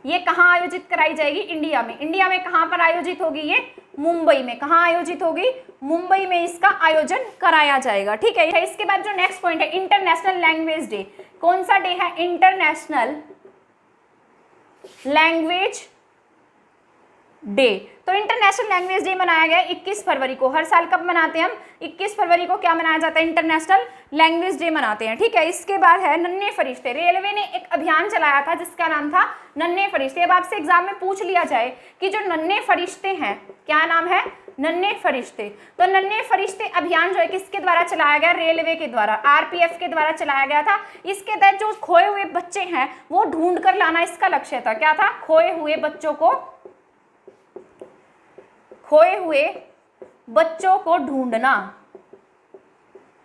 ये कहाँ आयोजित कराई जाएगी? इंडिया में। इंडिया में कहाँ पर आयोजित होगी? ये मुंबई में। कहाँ आयोजित होगी? मुंबई में इसका आयोजन कराया जाएगा। ठीक है, इसके बाद जो नेक्स्ट पॉइंट है इंटरनेशनल लैंग्वेज डे। कौन सा डे है? International language day. तो इंटरनेशनल लैंग्वेज डे मनाया गया 21 फरवरी को। हर साल कब मनाते हैं हम? 21 फरवरी को क्या मनाया जाता है? इंटरनेशनल लैंग्वेज डे मनाते हैं। ठीक है, इसके बाद है नन्हे फरिश्ते। रेलवे ने एक अभियान चलाया था जिसका नाम था नन्हे फरिश्ते। अब आपसे एग्जाम में पूछ लिया जाए कि जो नन्हे फरिश्ते हैं, क्या नाम है? नन्हे फरिश्ते। तो नन्हे फरिश्ते अभियान जो है किसके द्वारा चलाया गया? रेलवे के द्वारा, आरपीएफ के द्वारा चलाया गया था। इसके तहत जो खोए हुए बच्चे हैं वो ढूंढ कर लाना इसका लक्ष्य था। क्या था? खोए हुए बच्चों को ढूंढना।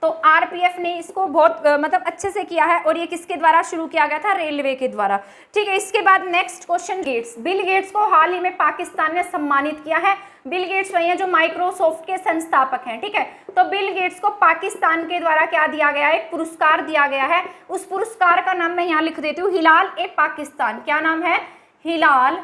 तो आरपीएफ ने इसको बहुत मतलब अच्छे से किया है, और ये किसके द्वारा शुरू किया गया था? रेलवे के द्वारा। ठीक है, इसके बाद next question, Gates. Bill Gates को हाल ही में पाकिस्तान ने सम्मानित किया है। बिल गेट्स वही है जो माइक्रोसॉफ्ट के संस्थापक हैं। ठीक है, तो बिल गेट्स को पाकिस्तान के द्वारा क्या दिया गया है? एक पुरस्कार दिया गया है। उस पुरस्कार का नाम मैं यहाँ लिख देती हूँ, हिलाल ए पाकिस्तान। क्या नाम है? हिलाल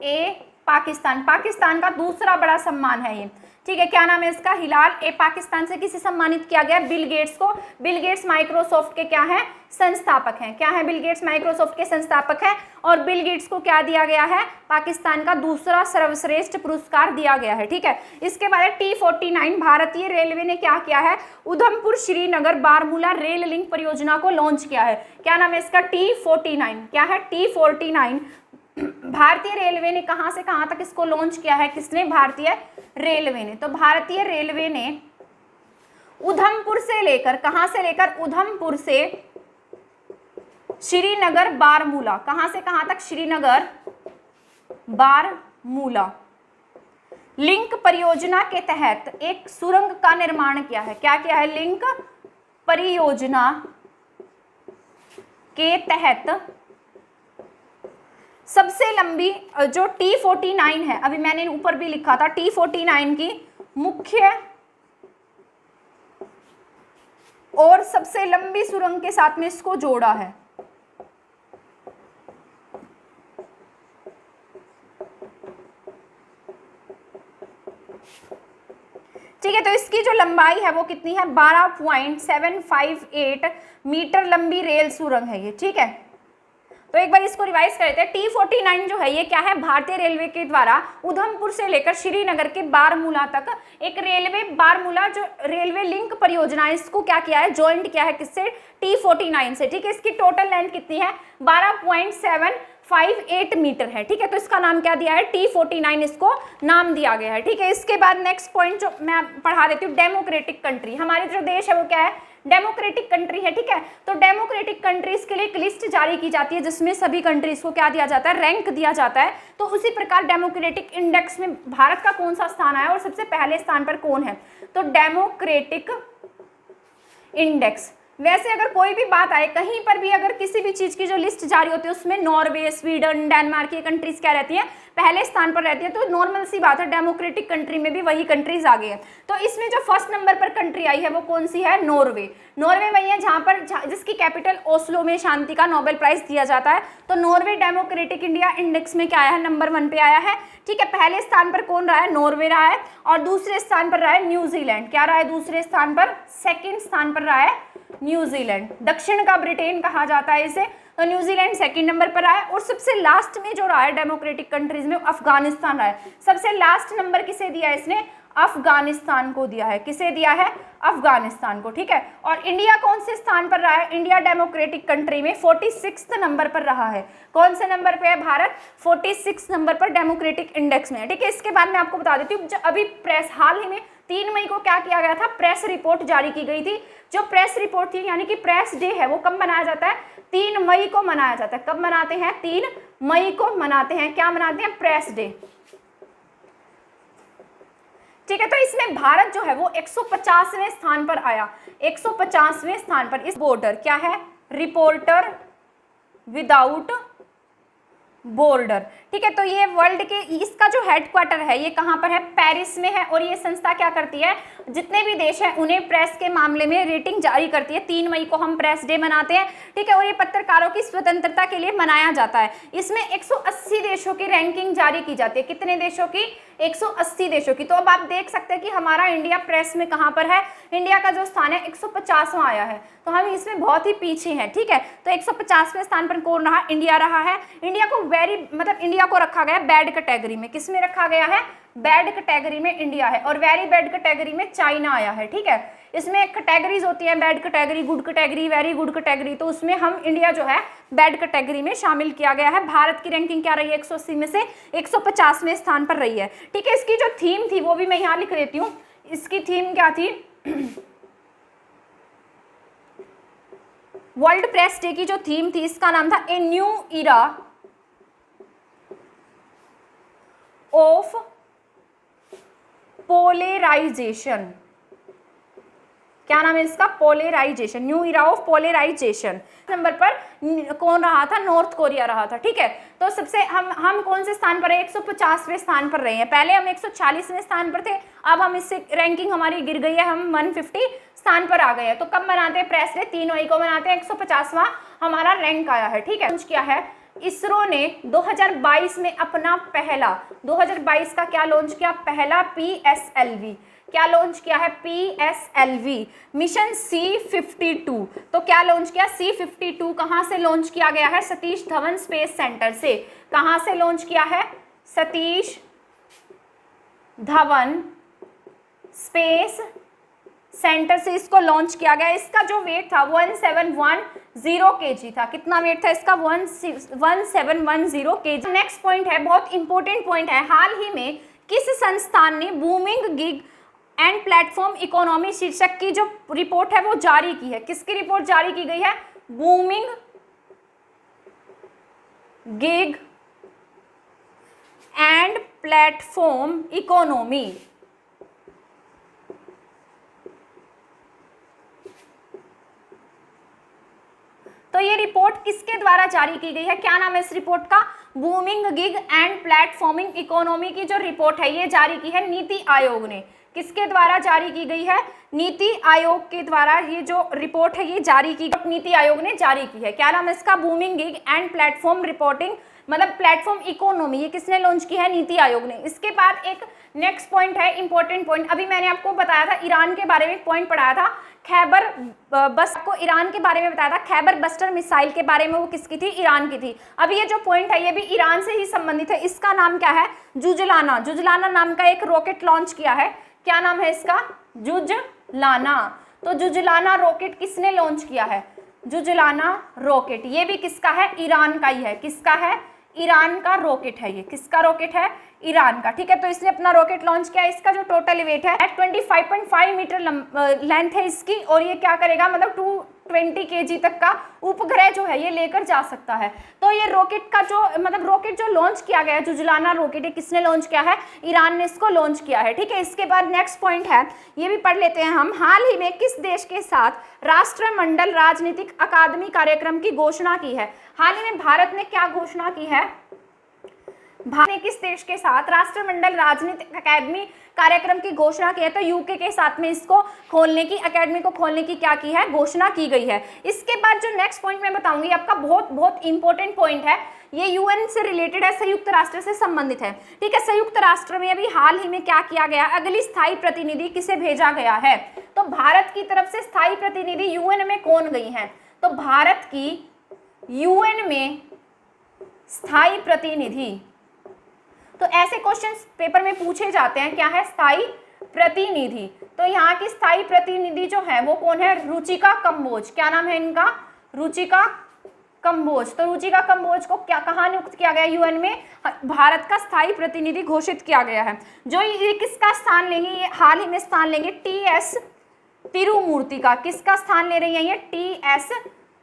ए पाकिस्तान। पाकिस्तान का दूसरा बड़ा सम्मान है ये। ठीक है, क्या नाम है इसका? हिलाल ए पाकिस्तान से किसे सम्मानित किया गया? बिल गेट्स को। बिल गेट्स माइक्रोसॉफ्ट के क्या है? संस्थापक हैं। क्या है? बिल गेट्स माइक्रोसॉफ्ट के संस्थापक हैं, और बिल गेट्स को क्या दिया गया है? पाकिस्तान का दूसरा सर्वश्रेष्ठ पुरस्कार दिया गया है। ठीक है, इसके बाद T49। भारतीय रेलवे ने क्या किया है? उधमपुर श्रीनगर बारमूला रेल लिंक परियोजना को लॉन्च किया है। क्या नाम है इसका? T49। क्या है? T49। भारतीय रेलवे ने कहां से कहां तक इसको लॉन्च किया है? किसने? भारतीय रेलवे ने। तो भारतीय रेलवे ने उधमपुर से लेकर, कहां से लेकर? उधमपुर से श्रीनगर बारमूला। कहां से कहां तक? श्रीनगर बारमूला लिंक परियोजना के तहत एक सुरंग का निर्माण किया है। क्या किया है? लिंक परियोजना के तहत सबसे लंबी जो T49 है, अभी मैंने ऊपर भी लिखा था, T49 की मुख्य और सबसे लंबी सुरंग के साथ में इसको जोड़ा है। ठीक है, तो इसकी जो लंबाई है वो कितनी है? 12.758 मीटर लंबी रेल सुरंग है ये। ठीक है, तो एक बार इसको रिवाइज करते हैं। T49 जो है ये क्या है? भारतीय रेलवे के द्वारा उधमपुर से लेकर श्रीनगर के बारमूला तक एक रेलवे बारमूला जो रेलवे लिंक परियोजना है, इसको क्या किया है? ज्वाइंट किया है। किससे? T49 से। ठीक है, इसकी टोटल लेंथ कितनी है? 12.758 मीटर है। ठीक है, तो इसका नाम क्या दिया है? T49 इसको नाम दिया गया है। ठीक है, इसके बाद नेक्स्ट पॉइंट जो मैं पढ़ा देती हूँ, डेमोक्रेटिक कंट्री। हमारे जो देश है वो क्या है? डेमोक्रेटिक कंट्री है। ठीक है, तो डेमोक्रेटिक कंट्रीज के लिए एक लिस्ट जारी की जाती है जिसमें सभी कंट्रीज को क्या दिया जाता है? रैंक दिया जाता है। तो उसी प्रकार डेमोक्रेटिक इंडेक्स में भारत का कौन सा स्थान आया और सबसे पहले स्थान पर कौन है? तो डेमोक्रेटिक इंडेक्स। वैसे अगर कोई भी बात आए कहीं पर भी, अगर किसी भी चीज की जो लिस्ट जारी होती है उसमें नॉर्वे, स्वीडन, डेनमार्क ये कंट्रीज क्या रहती है? पहले स्थान पर रहती है। तो नॉर्मल सी बात है, डेमोक्रेटिक कंट्री में भी वही कंट्रीज आ गई है। तो इसमें जो फर्स्ट नंबर पर कंट्री आई है वो कौन सी है? नॉर्वे। नॉर्वे वही है जहां पर जिसकी कैपिटल ओस्लो में शांति का नोबेल प्राइज दिया जाता है। तो नॉर्वे डेमोक्रेटिक इंडिया इंडेक्स में क्या आया है? नंबर 1 पे आया है। ठीक है, पहले स्थान पर कौन रहा है? नॉर्वे रहा है, और दूसरे स्थान पर रहा है न्यूजीलैंड। क्या रहा है दूसरे स्थान पर? सेकेंड स्थान पर रहा है न्यूजीलैंड। दक्षिण का ब्रिटेन कहा जाता है इसे। तो न्यूजीलैंड सेकंड नंबर पर आया, और सबसे लास्ट में जो रहा है डेमोक्रेटिक कंट्रीज में अफगानिस्तान रहा है। सबसे लास्ट नंबर किसे दिया है इसने? अफगानिस्तान को दिया है। किसे दिया है? अफगानिस्तान को। ठीक है, और इंडिया कौन से स्थान पर रहा है? इंडिया डेमोक्रेटिक कंट्री में 46 नंबर पर रहा है। कौन से नंबर पे है भारत? 46 नंबर पर डेमोक्रेटिक इंडेक्स में है। ठीक है, इसके बाद मैं आपको बता देती हूँ, अभी प्रेस हाल ही में 3 मई को क्या किया गया था? प्रेस रिपोर्ट जारी की गई थी। जो प्रेस रिपोर्ट थी, यानी कि प्रेस डे है, वो कब मनाया जाता है? 3 मई को मनाया जाता है। कब मनाते हैं? 3 मई को मनाते हैं। क्या मनाते हैं? Press day. ठीक है, तो इसमें भारत जो है वो 150वें स्थान पर आया। 150वें स्थान पर। इस बॉर्डर क्या है? Reporter without border. ठीक है, तो ये वर्ल्ड के, इसका जो हेडक्वार्टर है ये कहाँ पर है? पेरिस में है। और ये संस्था क्या करती है? जितने भी देश हैं उन्हें प्रेस के मामले में रेटिंग जारी करती है। 3 मई को हम प्रेस डे मनाते हैं। ठीक है, और ये पत्रकारों की स्वतंत्रता के लिए मनाया जाता है। इसमें 180 देशों की रैंकिंग जारी की जाती है। कितने देशों की? 180 देशों की। तो अब आप देख सकते हैं कि हमारा इंडिया प्रेस में कहाँ पर है? इंडिया का जो स्थान है 150वां आया है। तो हम इसमें बहुत ही पीछे हैं। ठीक है, तो 150वें स्थान पर कौन रहा? इंडिया रहा है। इंडिया को इंडिया को रखा गया बैड कैटेगरी में। किस में रखा गया है? बैड कैटेगरी में इंडिया है। और वेरी बैड कैटेगरी में चाइना आया है। ठीक है, इसमें कैटेगरीज होती है, bad category, good category, very good category. तो उसमें हम इंडिया जो है बैड कैटेगरी में शामिल किया गया है। भारत की रैंकिंग क्या रही है? 180 में से 150वें स्थान पर रही है। ठीक है, इसकी जो थीम थी वो भी मैं यहाँ लिख देती हूँ। इसकी थीम क्या थी? वर्ल्ड प्रेस डे की जो थीम थी, इसका नाम था a new era of polarization. क्या नाम है इसका? Polarization, new era of polarization. Number पर कौन रहा था? नॉर्थ कोरिया रहा था। ठीक है, तो सबसे हम कौन से स्थान पर है? 150वें स्थान पर रहे हैं। पहले हम 140वें स्थान पर थे, अब हम इससे रैंकिंग हमारी गिर गई है, हम 150 स्थान पर आ गए हैं। तो कब मनाते हैं प्रेस डे? 3 मई को मनाते हैं, 150वां हमारा रैंक आया है। ठीक है, क्या है? इसरो ने 2022 में अपना पहला 2022 का क्या लॉन्च किया? पहला PSLV। क्या लॉन्च किया है? PSLV mission C52। तो क्या लॉन्च किया? C52 कहाँ से लॉन्च किया गया है? सतीश धवन स्पेस सेंटर से। कहाँ से लॉन्च किया है? सतीश धवन स्पेस सेंटर से इसको लॉन्च किया गया। इसका जो वेट था 1710 kg था। कितना वेट था इसका? 1710 kg। नेक्स्ट पॉइंट है, बहुत इंपॉर्टेंट पॉइंट है, हाल ही में किस संस्थान ने booming gig and platform economy शीर्षक की जो रिपोर्ट है वो जारी की है? किसकी रिपोर्ट जारी की गई है? Booming gig and platform economy. तो ये रिपोर्ट किसके द्वारा जारी की गई है? क्या नाम है इस रिपोर्ट का? Booming gig and platforming economy की जो रिपोर्ट है ये जारी की है नीति आयोग ने। किसके द्वारा जारी की गई है? नीति आयोग के द्वारा ये जो रिपोर्ट है ये जारी की, नीति आयोग ने जारी की है। क्या नाम है इसका? Booming gig and platform reporting, मतलब प्लेटफॉर्म इकोनॉमी। ये किसने लॉन्च की है? नीति आयोग ने। इसके बाद एक नेक्स्ट पॉइंट है, इंपॉर्टेंट पॉइंट। अभी मैंने आपको बताया था ईरान के बारे में, एक पॉइंट पढ़ाया था, खैबर बस को ईरान के बारे में बताया था। खैबर बस्टर मिसाइल के बारे में वो किसकी थी? ईरान की थी। अभी ये जो पॉइंट है ये भी ईरान से ही संबंधित है। इसका नाम क्या है? जुजलाना। जुजलाना नाम का एक रॉकेट लॉन्च किया है। क्या नाम है इसका? जुजलाना। तो जुजलाना रॉकेट किसने लॉन्च किया है? जुजलाना रॉकेट ये भी किसका है? ईरान का ही है। किसका है? ईरान का रॉकेट है ये। किसका रॉकेट है? ईरान का। ठीक है, तो इसने अपना रॉकेट लॉन्च किया। इसका जो टोटल वेट है 25.5 मीटर लेंथ है इसकी, और ये क्या करेगा, मतलब 220 kg तक का उपग्रह जो है ये लेकर जा सकता है। तो ये रॉकेट का जो मतलब रॉकेट जो लॉन्च किया गया है, जुजलाना रॉकेट, ये किसने लॉन्च किया है? ईरान ने इसको लॉन्च किया है। ठीक है, इसके बाद नेक्स्ट पॉइंट है, ये भी पढ़ लेते हैं हम। हाल ही में किस देश के साथ राष्ट्रमंडल राजनीतिक अकादमी कार्यक्रम की घोषणा की है? हाल ही में भारत ने क्या घोषणा की है? भारत ने किस देश के साथ राष्ट्रमंडल राजनीतिक अकादमी कार्यक्रम की घोषणा की है? तो यूके के साथ में इसको खोलने की, अकेडमी को खोलने की क्या की है? घोषणा की गई है। इसके बाद जो नेक्स्ट पॉइंट मैं बताऊंगी आपका बहुत बहुत इंपॉर्टेंट पॉइंट है, ये यूएन से रिलेटेड है, संयुक्त राष्ट्र से संबंधित है। ठीक है, संयुक्त राष्ट्र में अभी हाल ही में क्या किया गया? अगली स्थायी प्रतिनिधि किसे भेजा गया है? तो भारत की तरफ से स्थायी प्रतिनिधि यूएन में कौन गई है? तो भारत की यूएन में स्थायी प्रतिनिधि, तो ऐसे क्वेश्चंस पेपर में पूछे जाते हैं। क्या है? स्थायी प्रतिनिधि। तो यहाँ की स्थायी प्रतिनिधि जो है वो कौन है? रुचिका कंबोज। क्या नाम है इनका? रुचिका कंबोज। तो रुचिका कंबोज को क्या कहाँ नियुक्त किया गया? यूएन में भारत का स्थायी प्रतिनिधि घोषित किया गया है। जो ये किसका स्थान लेंगे? ये हाल ही में स्थान लेंगे TS तिरुमूर्ति का। किसका स्थान ले रही है ये? TS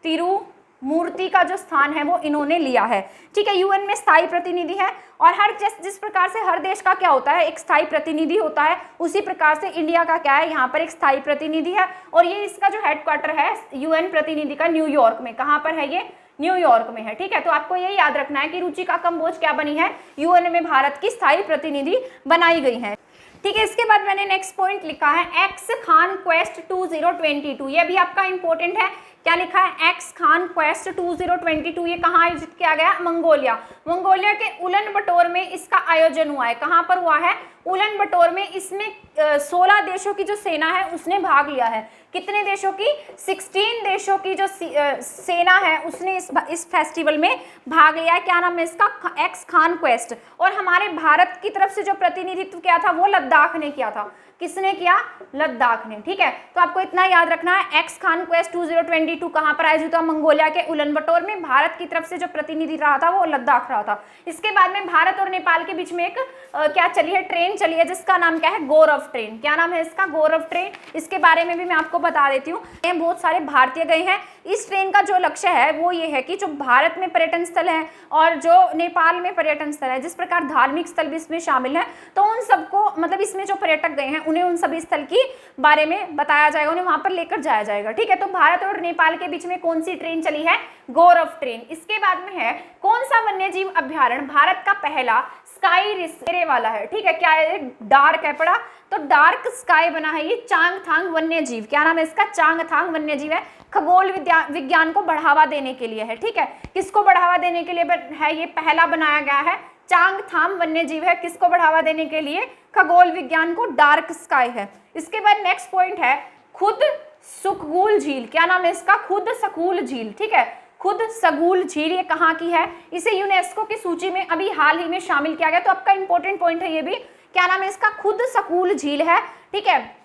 तिरुमूर्ति का जो स्थान है वो इन्होंने लिया है। ठीक है, यूएन में स्थायी प्रतिनिधि है, और हर जिस प्रकार से हर देश का क्या होता है? एक स्थायी प्रतिनिधि होता है, उसी प्रकार से इंडिया का क्या है? यहाँ पर एक स्थायी प्रतिनिधि है, और ये इसका जो हेडक्वार्टर है यूएन प्रतिनिधि का न्यूयॉर्क में। कहाँ पर है ये? न्यूयॉर्क में है। ठीक है, तो आपको ये याद रखना है कि रुचिका कंबोज क्या बनी है? यूएन में भारत की स्थायी प्रतिनिधि बनाई गई है। ठीक है, इसके बाद मैंने नेक्स्ट पॉइंट लिखा है एक्स खान क्वेस्ट 2022। ये भी आपका इंपॉर्टेंट है। क्या लिखा है? X Khan quest 2022। ये कहाँ आयोजित किया गया? मंगोलिया। मंगोलिया के उलन बटोर में इसका आयोजन हुआ है। कहाँ पर हुआ है? उलन बटोर में। इसमें 16 देशों की जो सेना है उसने भाग लिया है। कितने देशों की? 16 देशों की जो सेना है उसने इस फेस्टिवल में भाग लिया है। क्या नाम है इसका? X Khan quest. और हमारे भारत की तरफ से जो प्रतिनिधित्व किया था वो लद्दाख ने किया था। किसने किया? लद्दाख ने। ठीक है, तो आपको इतना याद रखना है, एक्स खान क्वेस्ट 2022 कहाँ पर आयोजित हुआ? मंगोलिया के उलन बटोर में। भारत की तरफ से जो प्रतिनिधि रहा था वो लद्दाख रहा था। इसके बाद में भारत और नेपाल के बीच में एक क्या चली है? ट्रेन चली है, जिसका नाम क्या है? गौरव ट्रेन। क्या नाम है इसका? गौरव ट्रेन। इसके बारे में भी मैं आपको बता देती हूँ। बहुत सारे भारतीय गए हैं। इस ट्रेन का जो लक्ष्य है वो ये है कि जो भारत में पर्यटन स्थल है और जो नेपाल में पर्यटन स्थल है, जिस प्रकार धार्मिक स्थल भी इसमें शामिल है, तो उन सबको मतलब इसमें जो पर्यटक गए हैं उन्हें उन सभी स्थल की बारे में बताया जाएगा, उन्हें वहां पर लेकर जाया जाएगा। ठीक है, तो भारत और नेपाल के बीच में कौन सी ट्रेन चली है? गौरव ट्रेन। इसके बाद में है कौन सा वन्य जीव अभ्यारण्य भारत का पहला स्काई रिसरे वाला है? ठीक है, क्या है? डार्क है पड़ा, तो डार्क स्काई बना है ये चांगथांग वन्य जीव। क्या नाम है इसका? चांगथांग वन्य जीव है। खगोल विज्ञान को बढ़ावा देने के लिए है। ठीक है, किसको बढ़ावा देने के लिए है? ये पहला बनाया गया है, चांगथाम वन्य जीव है। किसको बढ़ावा देने के लिए? खगोल विज्ञान को। डार्क स्काई है। इसके बाद नेक्स्ट पॉइंट है खुद सगुल झील। क्या नाम है इसका? खुद सगुल झील। ठीक है, खुद सगुल झील ये कहाँ की है? इसे यूनेस्को की सूची में अभी हाल ही में शामिल किया गया, तो आपका इंपॉर्टेंट पॉइंट है ये भी। क्या नाम है इसका? खुद सगुल झील है। ठीक है,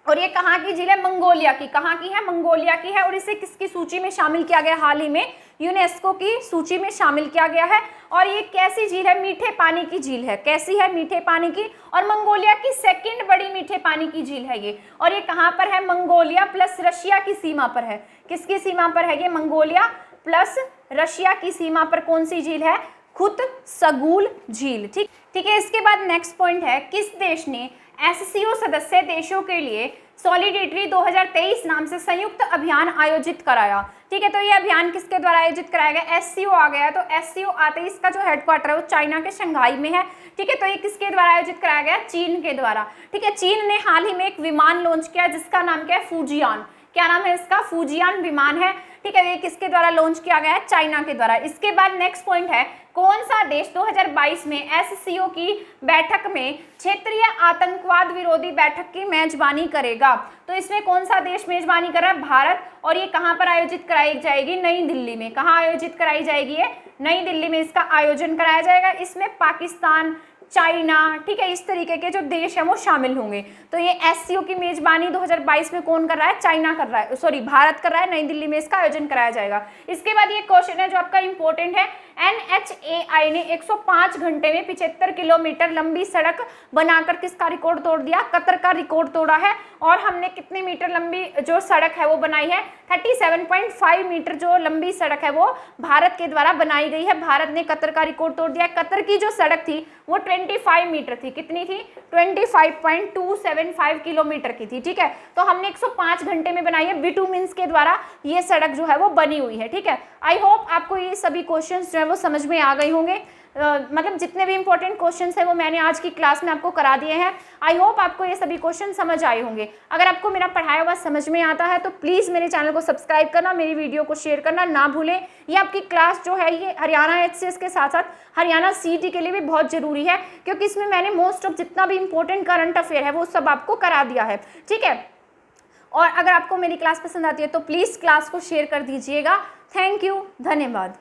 और ये कहाँ की झील है? मंगोलिया की। कहाँ की है? मंगोलिया की है। और इसे किसकी सूची में शामिल किया गया? हाल ही में यूनेस्को की सूची में शामिल किया गया है। और ये कैसी झील है? मीठे पानी की झील है। कैसी है? मीठे पानी की। और मंगोलिया की सेकंड बड़ी मीठे पानी की झील है ये। और ये कहाँ पर है? मंगोलिया प्लस रशिया की सीमा पर है। किसकी सीमा पर है ये? मंगोलिया प्लस रशिया की सीमा पर कौन सी झील है? खुद सगुल झील। ठीक है, इसके बाद नेक्स्ट पॉइंट है किस देश ने एससीओ सदस्य देशों के लिए सॉलिडेरिटी 2023 नाम से संयुक्त अभियान आयोजित कराया? ठीक है, तो ये अभियान किसके द्वारा आयोजित कराया गया? एससीओ आ गया, तो एससीओ आते ही इसका जो हेडक्वार्टर है वो चाइना के शंघाई में है। ठीक है, तो ये किसके द्वारा आयोजित कराया गया? चीन के द्वारा। ठीक है, चीन ने हाल ही में एक विमान लॉन्च किया जिसका नाम क्या है? फूजियान। क्या नाम है इसका? फूजियान विमान है। ठीक है, ये किसके द्वारा लॉन्च किया गया है? चाइना के द्वारा। इसके बाद नेक्स्ट पॉइंट है कौन सा देश 2022 में एससीओ की बैठक में क्षेत्रीय आतंकवाद विरोधी बैठक की मेजबानी करेगा? तो इसमें कौन सा देश मेजबानी कर रहा है? भारत। और ये कहाँ पर आयोजित कराई जाएगी? नई दिल्ली में। कहाँ आयोजित कराई जाएगी ये? नई दिल्ली में इसका आयोजन कराया जाएगा। इसमें पाकिस्तान, चाइना, ठीक है, इस तरीके के जो देश हैं वो शामिल होंगे। तो ये एससीओ की मेजबानी 2022 में कौन कर रहा है? चाइना कर रहा है, सॉरी भारत कर रहा है। नई दिल्ली में इसका आयोजन कराया जाएगा। इसके बाद ये क्वेश्चन है जो आपका इंपॉर्टेंट है, NHAI ने 105 घंटे में 75 किलोमीटर लंबी सड़क बनाकर किसका रिकॉर्ड तोड़ दिया? कतर का रिकॉर्ड तोड़ा है। और हमने कितने मीटर लंबी जो सड़क है वो बनाई है? 37.5 मीटर जो लंबी सड़क है वो भारत के द्वारा बनाई गई है। भारत ने कतर का रिकॉर्ड तोड़ दिया। कतर की जो सड़क थी वो 25 मीटर थी। कितनी थी? 25.275 किलोमीटर की थी। ठीक है, तो हमने 105 घंटे में बनाई है। बिटुमिन्स के द्वारा ये सड़क जो है वो बनी हुई है। ठीक है, आई होप आपको ये सभी क्वेश्चंस जो है वो समझ में आ गए होंगे। मतलब जितने भी इंपॉर्टेंट क्वेश्चंस हैं वो मैंने आज की क्लास में आपको करा दिए हैं। आई होप आपको ये सभी क्वेश्चन समझ आए होंगे। अगर आपको मेरा पढ़ाया हुआ समझ में आता है तो प्लीज़ मेरे चैनल को सब्सक्राइब करना, मेरी वीडियो को शेयर करना ना भूलें। ये आपकी क्लास जो है ये हरियाणा HCS के साथ साथ हरियाणा CET के लिए भी बहुत ज़रूरी है, क्योंकि इसमें मैंने मोस्ट ऑफ जितना भी इंपॉर्टेंट करंट अफेयर है वो सब आपको करा दिया है। ठीक है, और अगर आपको मेरी क्लास पसंद आती है तो प्लीज़ क्लास को शेयर कर दीजिएगा। थैंक यू, धन्यवाद।